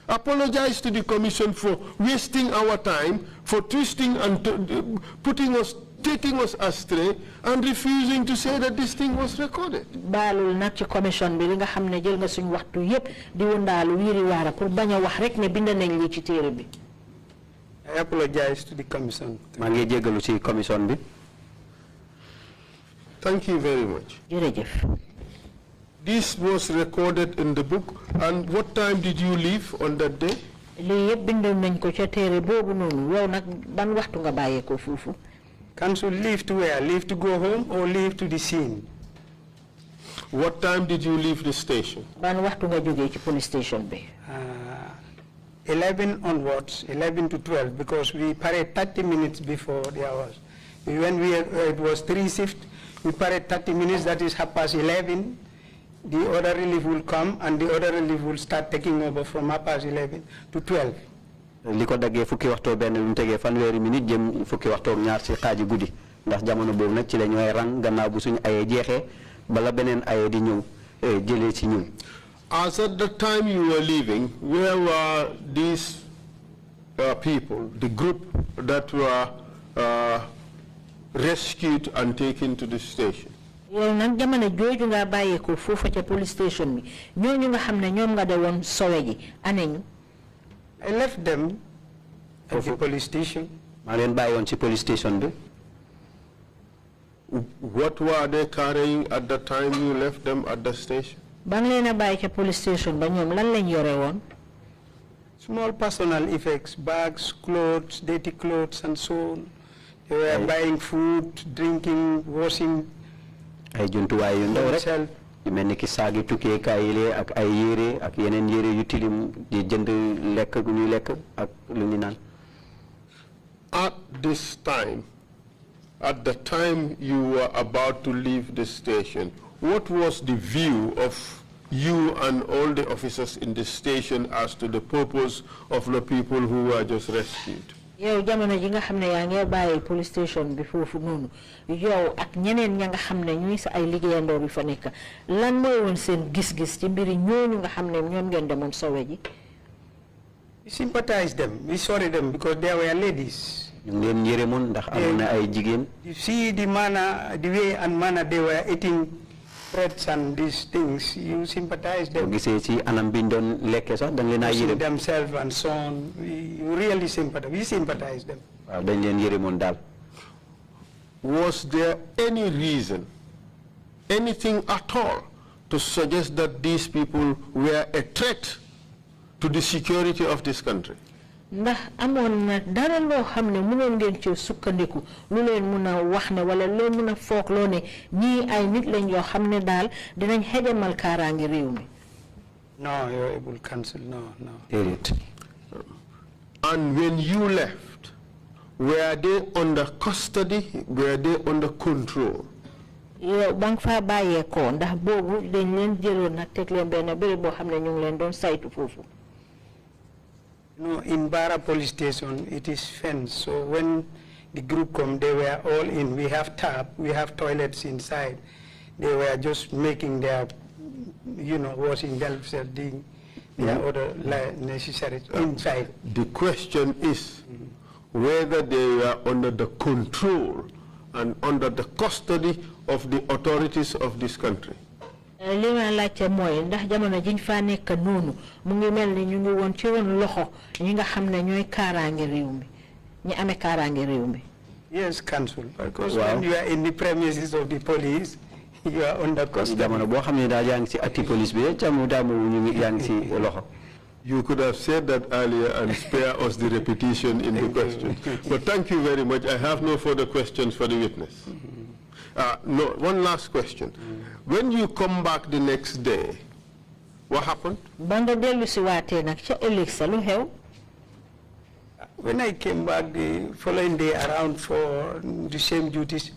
Apologize to the Commission for wasting our time, for twisting and taking us astray, and refusing to say that this thing was recorded. Balul nak ci commission bi li nga xamne jël nga suñ waxtu yépp di wondalu wiri wara pour baña wax rek ne bind nañ li ci téré bi. I apologize to the Commission. Ma ngi jéggalu ci commission bi. Thank you very much. This was recorded in the book. And what time did you leave on that day? Council leave to where? Leave to go home or leave to the scene? What time did you leave the station? Police station 11 onwards, 11 to 12, because we parade 30 minutes before the hours. When it was 3 shifts, we parade 30 minutes, that is 11:30. The other relief will come and the other relief will start taking over from 11:30 to 12. Liko dagge fukki waxto ben lu tege fanweri minute jëm fukki waxto ñaar ci xaji guddi ndax jamono bobu nak ci la ñoy rang gannaaw bu suñu ayé jéxé bala benen ayé di ñew jëlé ci ñun. As at the time you were leaving, where were these people, the group that were rescued and taken to the station? Yow nak jamono joju nga bayé ko fofu ci police station bi ñoñu nga xamné ñom nga da won sowe ji aneñu. I left them at the police station. Police station. What were they carrying at the time you left them at the station? Police station small personal effects, bags, clothes, dirty clothes, and so on. They were buying food, drinking, washing. I juntu way yu ndaw rek yu melni ki saagi tuké kayile ak ay yéré ak yenen yéré yu tilim di jënd lek gu ñuy lek ak lu ñu naan. At this time, at the time you were about to leave the station, what was the view of you and all the officers in the station as to the purpose of the people who were just rescued? Yow jamono ji nga xamne ya nga baye police station bi fofu nonu yow ak ñeneen ña nga xamne ñuy sa ay liggéeyandoo bi fa nek lan moy won seen gis-gis ci mbiri ñooñu nga xamne ñoom ngeen demon sowe ji. We sympathize them, we sorry them because they were ladies. Ñu leen yërëmon ndax amna ay jigéen. You see the manner, the way and manner they were eating breads and these things, you sympathize them. Gisé ci anam biñ doon lekké sax dañ leen ay yërëm themselves and so on. You really sympathize. We sympathize them. Dañ leen yërëmon dal. Was there any reason, anything at all, to suggest that these people were a threat to the security of this country? Ndax amon na dara lo xamne mënon ngeen ci sukkandiku lu leen mëna wax ne wala lo mëna fokk lo ne ñi ay nit lañ yo xamne dal dinañ xéjamal karangi réew mi. No, you're able cancel. No. And when you left, were they under custody? Were they under control? Yo bang fa baye ko ndax bobu dañ leen jëlon nak tek leen ben bëri bo xamne ñu ngi leen doon saytu fofu. No, in Bara police station, it is fenced. So when the group come, they were all in. We have tap, we have toilets inside. They were just making their, washing themselves, doing their other necessary inside. The question is whether they were under the control and under the custody of the authorities of this country. Lima laajte mooy ndax jamono jiñ fa nekk noonu mu ngi mel ni ñu ngi woon ci woon loxo ñi nga xam ne ñooy kaaraange réew mi ñi amee kaaraange réew mi. Yes, counsel. Because when you are in the premises of the police, you are under custody. Jamono boo xam ne daal yaa ngi ci atti police bi jamono daamu ñu ngi yaa ngi ci loxo. You could have said that earlier and spare us the repetition in the question. But thank you very much. I have no further questions for the witness. No, one last question. When you come back the next day, what happened? When I came back the following day around for the same duties,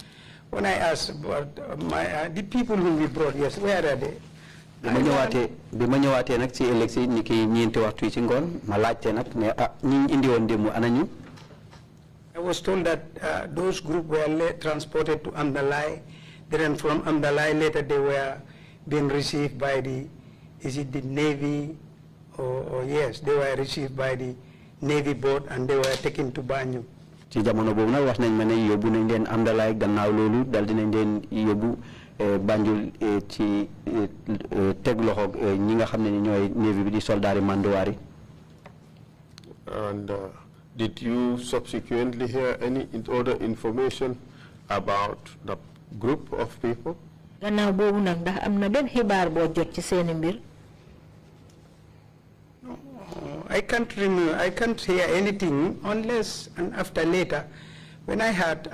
when I asked about the people whom we brought, yes, where are they? Bima ñëwaaté nak ci élection ni ki ñenté waxtu ci ngon ma laajté nak né ñi indi won demu anañu. I was told that those groups were transported to Amdalai. Then from Amdalai later they were being received by the Navy or yes, they were received by the Navy boat and they were taken to Banyu. Ci jamono bobu nak wax nañ ma né yobbu nañ len Amdalai gannaaw lolu dal dinañ len yobbu Banjul ci teg loxo ñi nga xamné ñoy Navy bi di soldats Mandowari. And did you subsequently hear any other information about the group of people? gannaaw boobu nag ndax am na benn xibaar boo jot ci seeni mbir. I can't remember. I can't hear anything unless and after later, when I heard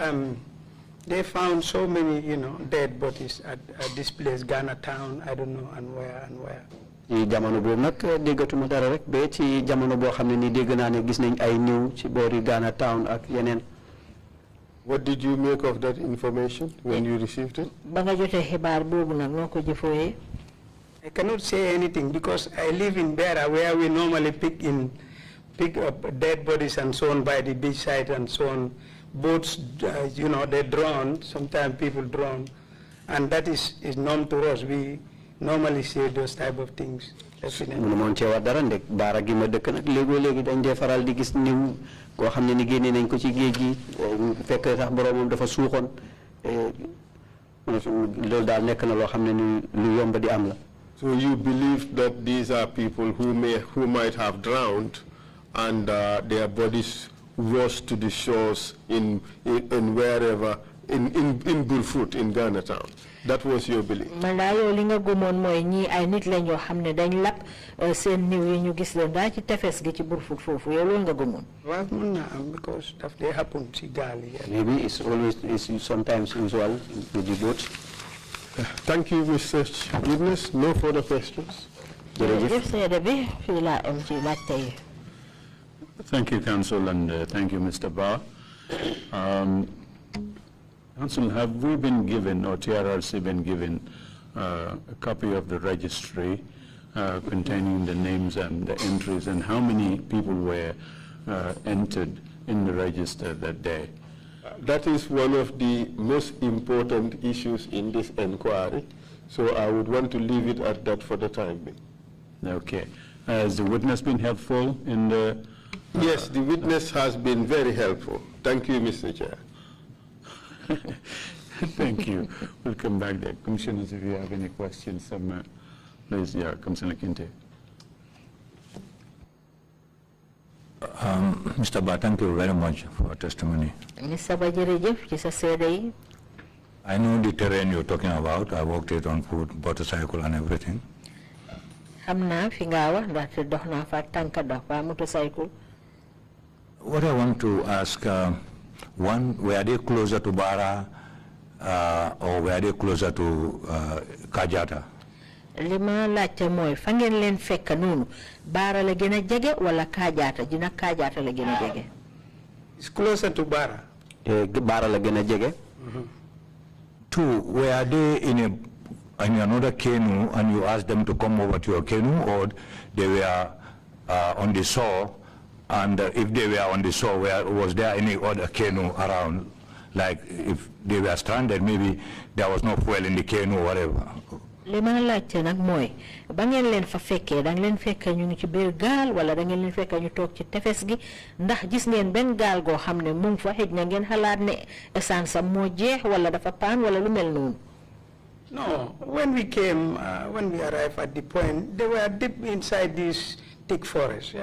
they found so many, dead bodies at this place, Ghana town. I don't know and where and where. ci jamono boobu nag déggatuma dara rek ba ci jamono boo xam ne ni dégg naa ne gis nañ ay néew ci boori Ghana town ak yeneen. What did you make of that information when you received it? ba nga jotee xibaar boobu nag noo ko jëfooyee. I cannot say anything because I live in Beira, where we normally pick up dead bodies and so on by the beachside and so on. Boats, they drown. Sometimes people drown, and that is known to us. We normally say those type of things. Munu moon ci wax dara ndek baara gi ma dëkk nag léegi dañ dee faral di gis niw koo xam ne ni génne nañ ko ci géej gi fekk sax boromam dafa suuxoon loolu daal nekk na loo xam ne ni lu yomb di am la. So you believe that these are people who might have drowned and their bodies washed to the shores in wherever in Burfoot in Ghana town. That was your belief. Man daa yow li nga gëmoon mooy ñii ay nit lañ yoo xam ne dañ lap seen niw yi ñu gis leen daa ci tefes gi ci Burfoot foofu yow loolu nga gëmoon. Well, because that they happen to Gali. Maybe it's sometimes usual with the boats. Thank you, Mr. Witness. No further questions. Thank you, Council, and thank you, Mr. Bah. Council, have we been given, or TRRC been given, a copy of the registry containing the names and the entries, and how many people were entered in the register that day? That is one of the most important issues in this inquiry, so I would want to leave it at that for the time being. Okay. Has the witness been helpful in the... Yes, the witness has been very helpful. Thank you, Mr. Chair. Thank you. We'll come back there. Commissioners, if you have any questions, please, Commissioner Kinte. Mr. Bah, thank you very much for testimony. Mr. Bah, I know the terrain you're talking about. I worked it on foot, motorcycle, and everything. What I want to ask, one, were they closer to Bara or were they closer to Kajata? Lima laajte mooy fa ngeen leen fekk noonu Bara la gën a jege wala Kajata dina Kajata la gën a jege. It's closer to Bara. Bara la gën a jege. Two, were they in another canoe and you asked them to come over to your canoe, or they were on the shore? And if they were on the shore, was there any other canoe around? Like if they were stranded, maybe there was no fuel in the canoe or whatever. Lima laajte nag mooy ba ngeen leen fa fekkee da ngeen leen fekk ñu ngi ci biir gaal wala da ngeen leen fekk ñu toog ci tefes gi ndax gis ngeen benn gaal goo xam ne mu ngi fa xëj na ngeen xalaat ne essence am moo jeex wala dafa paan wala lu mel noonu. No, when we came, when we arrived at the point, they were deep inside this thick forest.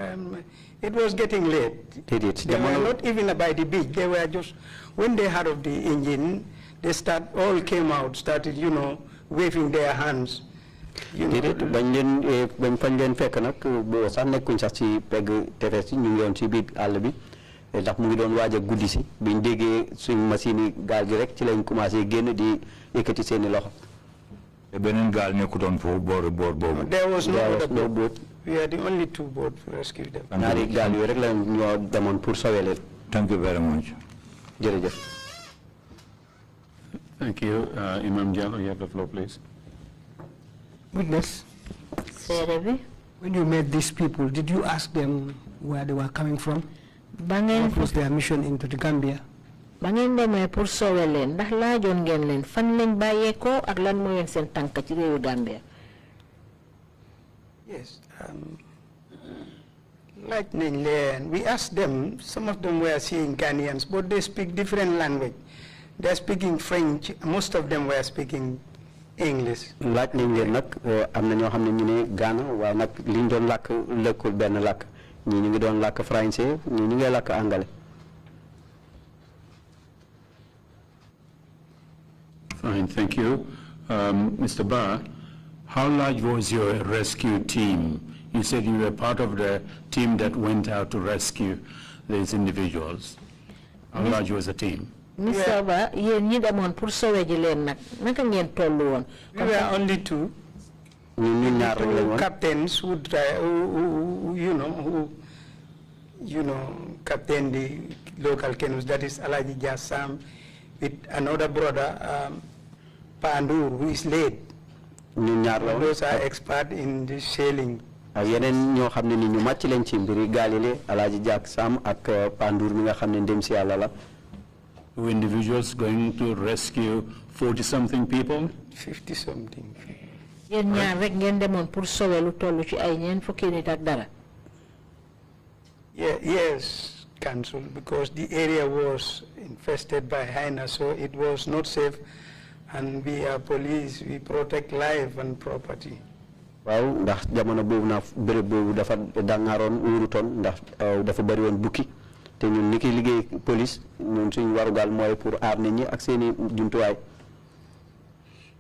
It was getting late. They were not even by the beach. They were just, when they heard of the engine, they all came out, started, waving their hands. Bañ fañ leen fekk nag boo sax nekkuñ sax ci pegg tefes yi ñu ngi yoon ci biir àll bi ndax mu ngi doon waaj a guddi si biñ déggee suñ machine yi gaal gi rek ci lañ commencé génn di yëkkati seeni loxo. Beneen gaal nekkutoon foofu boor boobu. There was no other boat. We are the only two boats to rescue them. ñaari gaal yooyu rek la ñoo demoon pour sauver leen. Thank you very much. Jërëjëf. Thank you. Imam Jallo, you have the floor, please. Witness, when you met these people, did you ask them where they were coming from? What was their mission into the Gambia? Ba ngeen demee pour sauver leen ndax laajoon ngeen leen fan lañ bàyyeekoo ak lan moo leen seen tànk ci réewu Gambia. Yes. Like nañ we asked them, some of them were seeing Ghanaians, but they speak different language. They're speaking French. Most of them were speaking English. Laaj nañ leen nag am na ñoo xam ne ñu ne Ghana waaye nag liñ doon làkk lëkkul benn làkk ñii ñu ngi doon làkk français ñii ñu ngi làkk anglais. fine, thank you. Mr. Bah, how large was your rescue team? You said you were part of the team that went out to rescue these individuals. How large was the team? Mr. Bah, you need a man pour sauver the land. We were only two. Two captains who captain the local canoes. That is Alaji Jassam with another brother, Pandur, who is late. Those are expert in the sailing. Yeneen ñoo xam ne ni ñu màcc leen ci mbiri gaalile Alaaji Jaak Sam ak Pandour mi nga xam ne ndem si Yàlla la. Two individuals going to rescue 40-something people? 50-something. Yéen ñaar rek ngeen demoon pour sauver lu tollu ci ay ñeen fukki nit ak dara. Yes, Council, because the area was infested by hyenas, so it was not safe, and we are police, we protect life and property. Waaw ndax jamono boobu na béréb boobu dafa dangaaroon wurutoon ndax dafa bari woon bukki te ñun ni ki liggéey police ñun suñu warugal mooy pour aar nit ñi ak seeni jumtuwaay.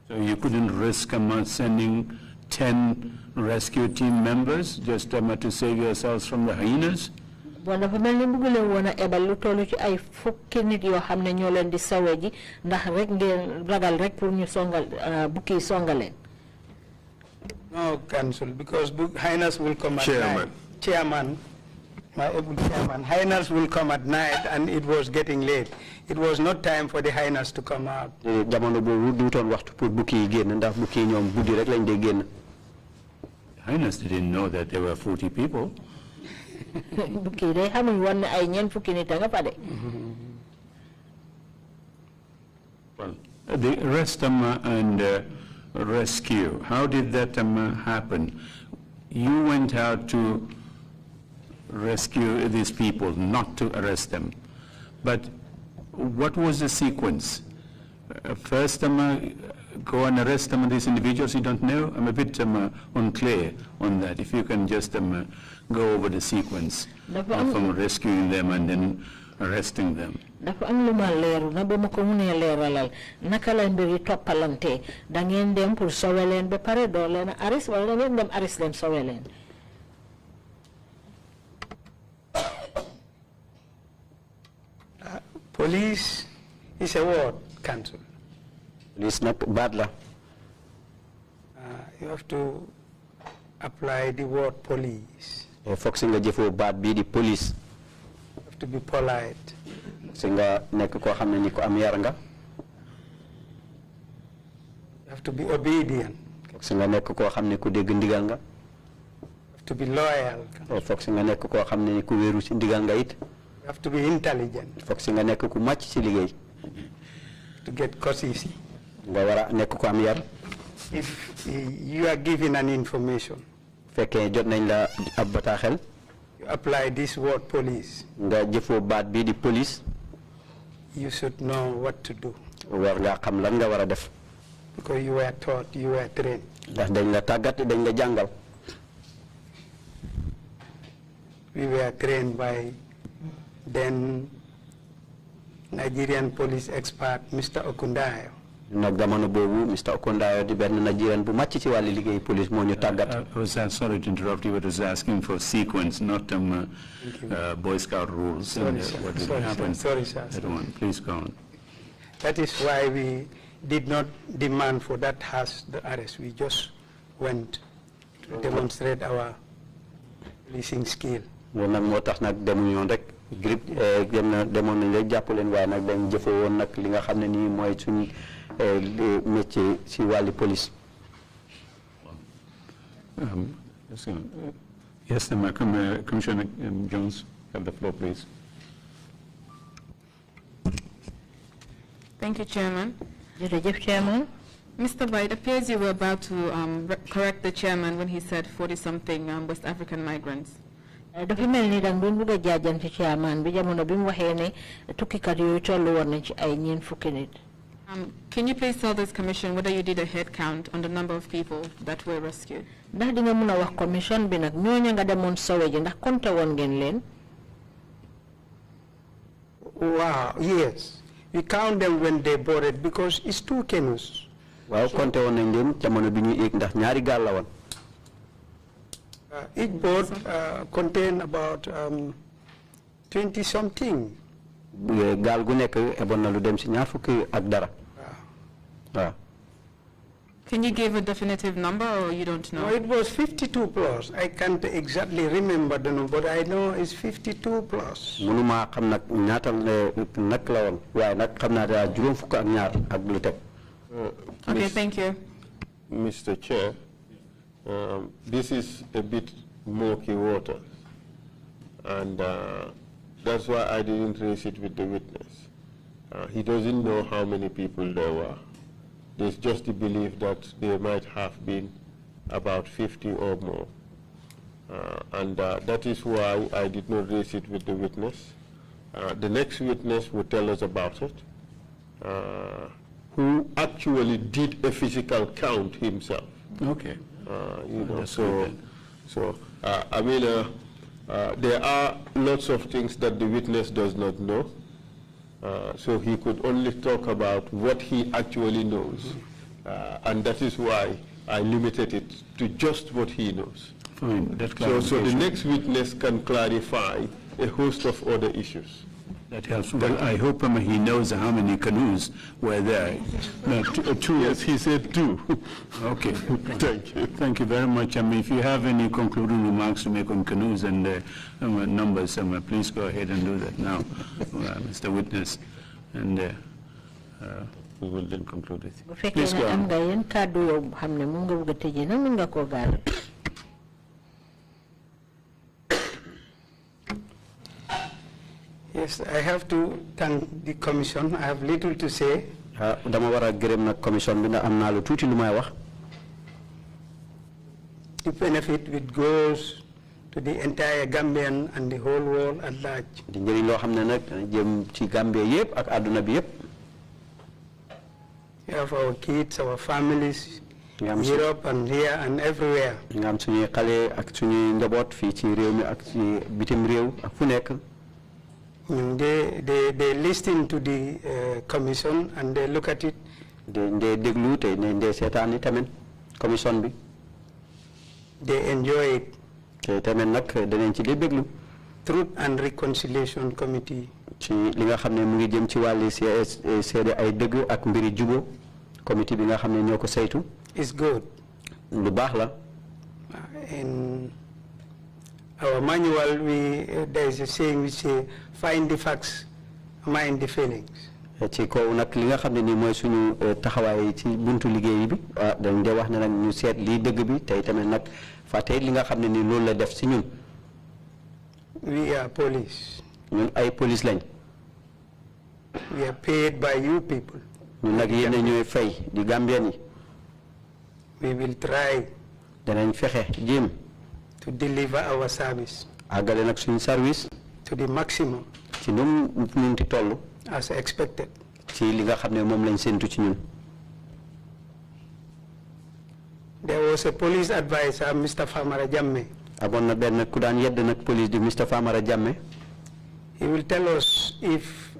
So you couldn't risk sending 10 rescue team members just to save yourselves from the hyenas? Bon dafa mel ni bëgg leen woon a ebal lu tollu ci ay fukki nit yoo xam ne ñoo leen di sawe ji ndax rek ngeen ragal rek pour ñu songal bukki songaleen. No, Council, because hyenas will come at night. Chairman, my able chairman, hyenas will come at night and it was getting late. It was not time for the hyenas to come out. Jamono boobu duutoon waxtu pour bukki yi génn ndax bukki yi ñoom guddi rek lañ dee génn. Hyenas didn't know that there were 40 people. Bukki day xamuñ woon ne ay ñeen fukki nit nga fa de. Well, the arrest and rescue, how did that happen? You went out to rescue these people, not to arrest them. But what was the sequence? First, go and arrest some of these individuals you don't know? I'm a bit unclear on that. If you can just go over the sequence from rescuing them and then arresting them. Dafa am lu ma leeru na ba ma ko mënee leeralal naka la mbiri toppalante da ngeen dem pour sauver leen ba pare doo leen arrest wala ngeen dem arrest leen sauver leen. Police is a word, Council. Police nag baat la. You have to apply the word police. Foog si nga jëfoo baat bii di police. You have to be polite. Si nga nekk koo xam ne ni ko am yar nga. You have to be obedient. Foog si nga nekk koo xam ne ku dégg ndigal nga. You have to be loyal. Foog si nga nekk koo xam ne ni ku wéeru ci ndigal nga it. You have to be intelligent. Foog si nga nekk ku màcc ci liggéey. To get courtesy. Nga war a nekk ko am yar. If you are given an information. Fekkee jot nañ la ab bataaxel. You apply this word police. Nga jëfoo baat bii di police. You should know what to do. War nga xam lan nga war a def. Because you were taught, you were trained. Ndax dañ la tàggat dañ la jàngal. We were trained by then Nigerian police expert Mr. Okundayo. Nag jamono boobu Mr. Okundayo di benn Nigerian bu màcc ci wàllu liggéey police moo ñu tàggat. I was sorry to interrupt you, but I was asking for sequence, not Boy Scout rules. Sorry, sir. What Sorry, happened? sir. Sorry, sir. That one. Please go on. That is why we did not demand for that the arrest. We just went to demonstrate our policing skill. Loolu nag moo tax nag demuñu woon rek grip demoon nañ rek jàpp leen waaye nag dañ jëfoo woon nag li nga xam ne nii mooy suñ métier ci wàllu police. Yes, Commissioner Jones, have the floor, please. Thank you, Chairman. Chairman. Mr. Bah, it appears you were about to correct the chairman when he said 40-something West African migrants. Dafa mel ni dang doon bëgg a jaajante chairman bi jamono bi mu waxee ne tukkikat yooyu tollu woon nañ ci ay ñeent fukki nit. Can you please tell this commission whether you did a head count on the number of people that were rescued? Ndax di nga mën a wax commission bi nag ñooña nga demoon sowe ji ndax konte woon ngeen leen? Wow, yes. we count them when they boarded because it's 2 canoes. waaw compté woon nañ leen jamono bi ñuy ndax ñaari gaal la woon. Each boat contained about 20 something. gaal gu nekk eboon na lu dem si ñaar fukki ak dara. waaw. Can you give a definitive number or you don't know? No, it was 52 plus. I can't exactly remember the number, but I know it's 52 plus. Munuma xam nak ñaatal nak la won waye nak xamna da juroom fukk ak ñaar ak lu tek. Okay, thank you. Mr. Chair, this is a bit murky water, and that's why I didn't raise it with the witness. He doesn't know how many people there were. There's just the belief that there might have been about 50 or more. And that is why I did not raise it with the witness. The next witness will tell us about it, who actually did a physical count himself. Okay. You know, I mean, there are lots of things that the witness does not know. So he could only talk about what he actually knows. And that is why I limited it to just what he knows. Fine. So the next witness can clarify a host of other issues. That helps. Well, I hope he knows how many canoes were there. No, two. Yes, he said 2. Okay. Thank you. Thank you very much. If you have any concluding remarks to make on canoes and numbers, please go ahead and do that now, Mr. Witness, and we will then conclude with you. Please go on. Yes, I have to thank the commission. I have little to say. Dama wara gërëm nak commission bi na amna lu tuti lu may wax. The benefit which goes to the entire Gambian and the whole world at large. Di njëriñ loo xam ne nag jëm ci Gambia yépp ak àdduna bi yépp. We have our kids, our families, Europe and here and everywhere. Nga am suñuy xale ak suñuy njaboot fii ci réew mi ak ci bitim réew ak fu nekk. They listen to the commission and they look at it. They déglu te they seetaani tamit commission bi. They enjoy it. Te tamit nag danañ ci déglu. Truth and Reconciliation Committee. Ci li nga xam ne mu ngi jëm ci wàlli seede ay dëgg ak mbiri jubo committee bi nga xam ne ñoo ko saytu. It's good. Lu baax la. In our manual, there is a saying we say, find the facts, mind the feelings. Ci kaw nag li nga xam ne nii mooy suñu taxawaay ci buntu liggéey bi dañ dee wax ne nag ñu seet lii dëgg bi tey tamit nag fàtte li nga xam ne nii loolu la def ci ñun. We are police. ñun ay police lañ. We are paid by you people. ñun nag yéen a ñooy fay di Gambien yi. We will try. danañ fexe jéem. to deliver our service. àggale nag suñu service. to the maximum. ci nu mu munti toll. as expected. ci li nga xam ne moom lañ séntu ci ñun. There was a police advisor, Mr. Famara Jammeh. Amoon na benn ku daan yedd nag police di Mr. Famara Jammeh. He will tell us if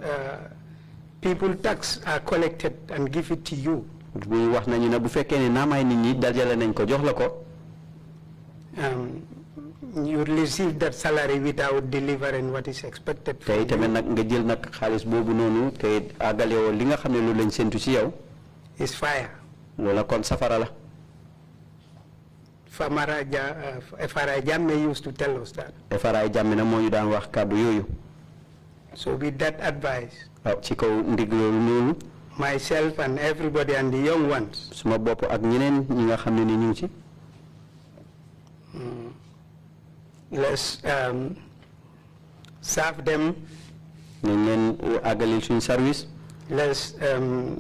people tax are collected and give it to you. Bu wax nañu ne bu fekkee ne naamaay nit ñi dajale nañ ko jox la ko. You receive that salary without delivering what is expected from you. Tey tamit nag nga jël nag xaalis boobu noonu te àggale woo li nga xam ne loolu lañ séntu ci yow. Is fire. Loola kon safara la. Famara Jammeh used to tell us that. Faray Jammeh na moo ñu daan wax kàddu yooyu. So with that advice, ci kaw ndig loolu noonu. myself and everybody and the young ones. Suma bopp ak ñeneen ñi nga xam ne ni ñu ngi ci. Let's serve them. Nañ leen àggalil suñu service. Let's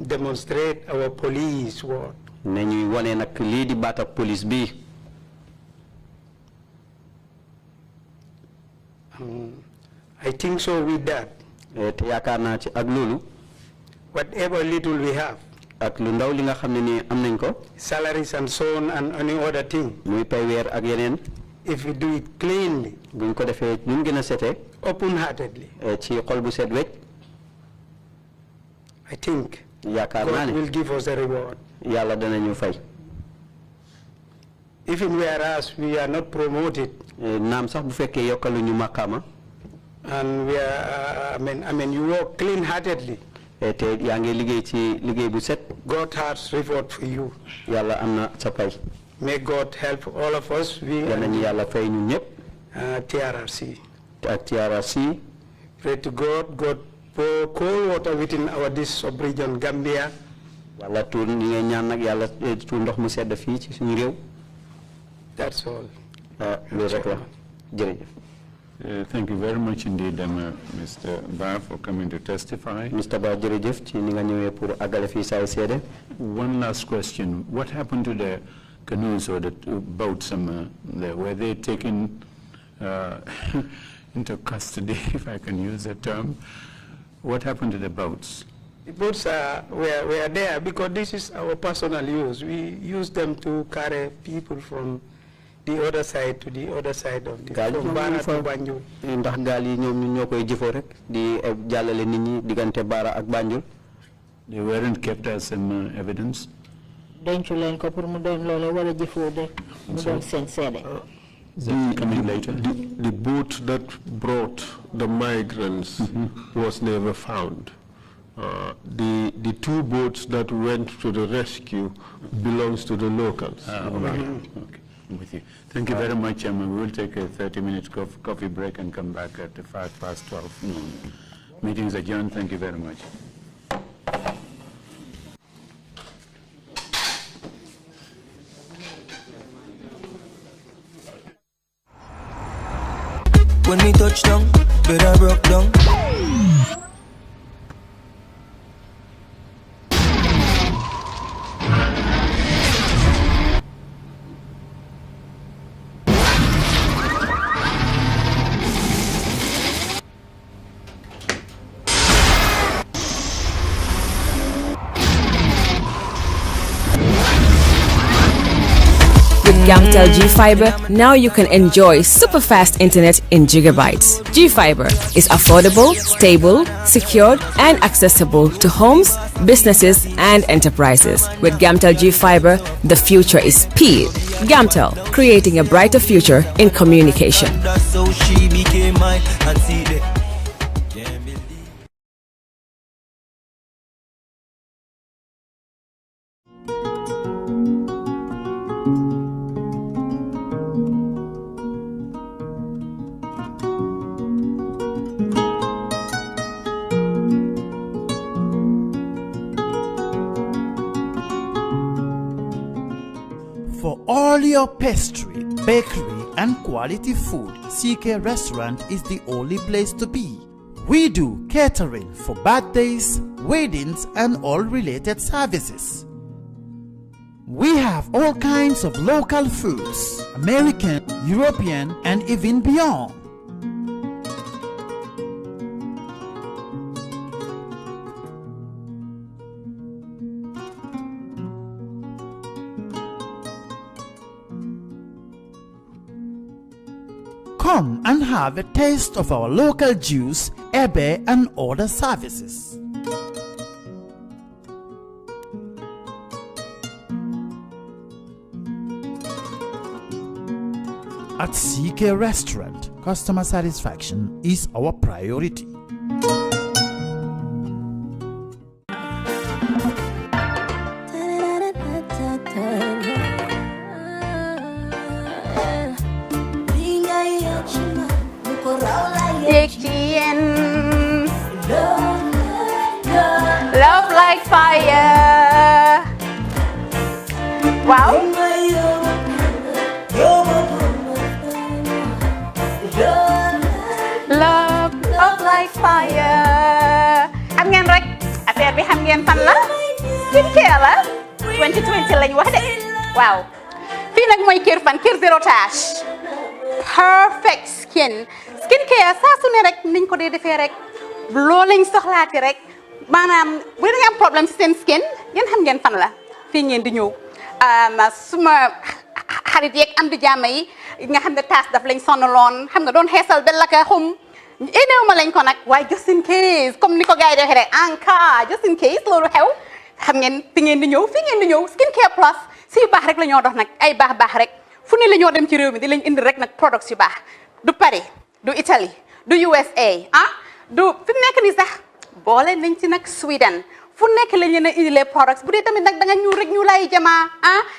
demonstrate our police work. Nañuy wane nag lii di baat ak police bi. I think so with that. Te yaakaar naa ci ak loolu. Whatever little we have. Ak lu ndaw li nga xam ne ni am nañ ko. Salaries and so on and any other thing. Muy pay weer ak yeneen. If we do it cleanly. Buñ ko defee ñu gën a setee. Open-heartedly. Ci xol bu set wecc. I think yaakaar naa God ne will give us a reward. yàlla danañu fay. Even whereas we are not promoted, naam sax bu fekkee yokkaluñu maqaama. and we are, I mean, you work clean-heartedly. te yaa ngi liggéey ci liggéey bu set. God has reward for you. yàlla am na sa pay. May God help all of us. We yal nañu yàlla fay ñun ñëpp. TRRC. ak TRRC. Pray to God. God pour cold water within our this sub-region Gambia. yàlla tuur ñi ngay ñaan nag yàlla tuur ndox mu sedd fii ci suñu réew. That's all. loolu rek la jërëjëf. Thank you very much indeed, Mr. Bah, for coming to testify. Mr. Bah, jërëjëf ci ni nga ñëwee pour àggale fii say seede. One last question. What happened to the canoes or the boats there? Were they taken into custody, if I can use that term? What happened to the boats? The boats were there because this is our personal use. We use them to carry people from the other side to the other side of the from Bara to Banjul. ndax gaal yi ñoom ñoo koy jëfoo rek di jàllale nit ñi diggante Bara ak Banjul. They weren't kept as evidence? dencu leen ko pour mu doon loolu wala jëfoo de mu doon seen seede. Coming later? The boat that brought the migrants was never found. The two boats that went to the rescue belongs to the locals. Okay. I'm with you. Thank you very much. We will take a 30-minute coffee break and come back at 12:05 noon. Meeting is adjourned. Thank you very much. When we touch down, better broke down. Gamtel G-Fiber, now you can enjoy super fast internet in gigabytes. G-Fiber is affordable, stable, secured, and accessible to homes, businesses, and enterprises. With Gamtel G-Fiber, the future is speed. Gamtel, creating a brighter future in communication. So she became mine and see the For all your pastry, bakery, and quality food, CK Restaurant is the only place to be. We do catering for birthdays, weddings, and all related services. We have all kinds of local foods, American, European, and even beyond. Come and have a taste of our local juice, ebe, and other services. At CK Restaurant, customer satisfaction is our priority. Love like fire. Wow. Love like fire. Xam ngeen rek affaire bi xam ngeen fan la? Skincare la. 2020 lañ wax de. Waaw. Fii nag mooy Kerr fan Kerr zero tache. Perfect skin. Skincare saa su ne rek niñ ko dee defee rek. Loo lañ soxlaati rek. Maanaam bu ngeen am problème ci seen skin ngeen xam ngeen fan la. Fii ngeen di ñëw. Suma xarit yeeg am di jàmm yi nga xam ne taas daf lañ sonaloon xam nga doon xeesal bel la ka xum éneew ma lañ ko nag waaye just in case comme ni ko gars yi di waxee rek en cas just in case loolu xew xam ngeen fi ngeen di ñëw skincare plus si yu baax rek la ñoo dox nag ay baax rek fu ne la ñoo dem ci réew mi di lañ indi rek nag products yu baax du Paris du Italie du USA du fi mu nekk nii sax boole nañ ci nag Sweden fu nekk lañ leen a indilee products bu dee tamit nag da nga ñuul rek ñu lay jamaa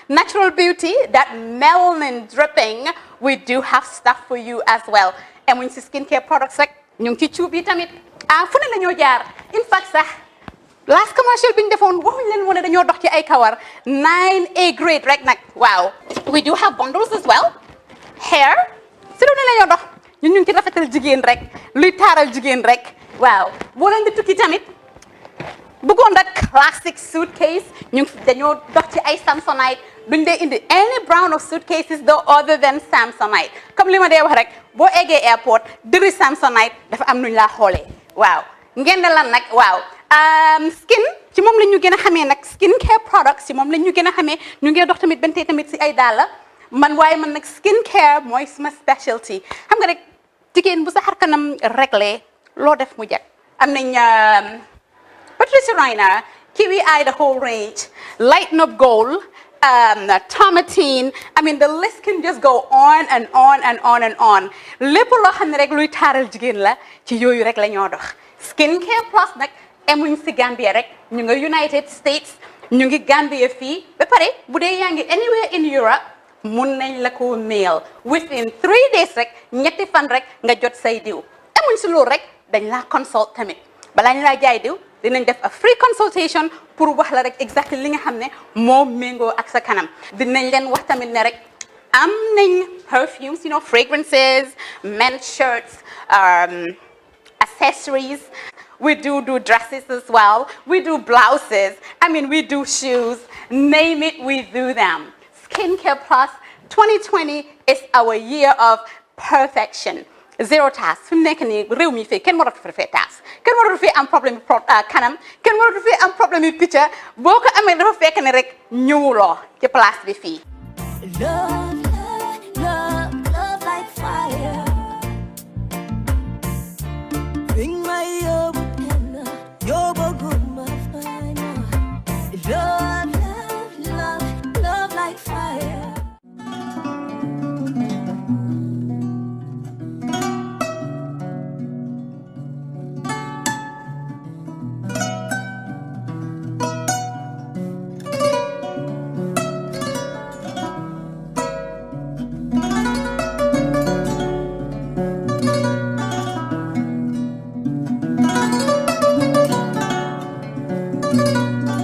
natural beauty that melanin dripping we do have stuff for you as well emuñ si skincare products rek ñu ngi ci cuub yi tamit fu ne la ñoo jaar in fact sax last commercial bi ñu defoon waxuñ leen woon ne dañoo dox ci ay kawar 9A grade rek nag waaw we do have bundles as well hair si lu ne la ñoo dox ñun ñu ngi ci rafetal jigéen rek luy taaral jigéen rek waaw boo leen di tukki tamit bëggoon rek classic suitcase ñu dañoo dox ci ay Samsonite duñ dee indi any brand of suitcases though other than Samsonite comme li ma dee wax rek boo eggee airport dëri Samsonite dafa am nuñ laa xoolee waaw ngeen ne lan nag waaw skin ci moom la ñu gën a xamee nag skin care products ci moom la ñu gën a xamee ñu ngi dox tamit bentee tamit si ay dàlla waaye man nag skin care mooy suma specialty xam nga rek jigéen bu sa xar kanam réglé loo def mu jag am nañ Patricia Reiner, Kiwi Eye, the whole range, Lighten Up Gold, Tomatine. I mean, the list can just go on and on and on and on. Lépp loo xam ne rek luy taaral jigéen la ci yooyu rek la ñoo dox. Skincare plus nag emuñ si Gambia rek ñu ngi United States ñu ngi Gambia fii ba pare bu dee yaa ngi anywhere in Europe mun nañ la ko mail within 3 days rek ñetti fan rek nga jot say diw emuñ si loolu rek dañ laa consult tamit balaa ñu laa jaay diw dinañ def a free consultation pour wax la rek exactly li nga xam ne moo méngoo ak sa kanam dinañ leen wax tamit ne rek am nañ perfumes fragrances men's shirts accessories we do dresses as well we do blouses I mean we do shoes name it we do them Skincare Plus 2020 is our year of perfection zero task fi mu nekk nii réew mi fii kenn waratu fi taas kenn waratu fi am problème kanam kenn waratu fi am problème yu picca boo ko amee dafa fekk ne rek ñëwuloo ci place bi fii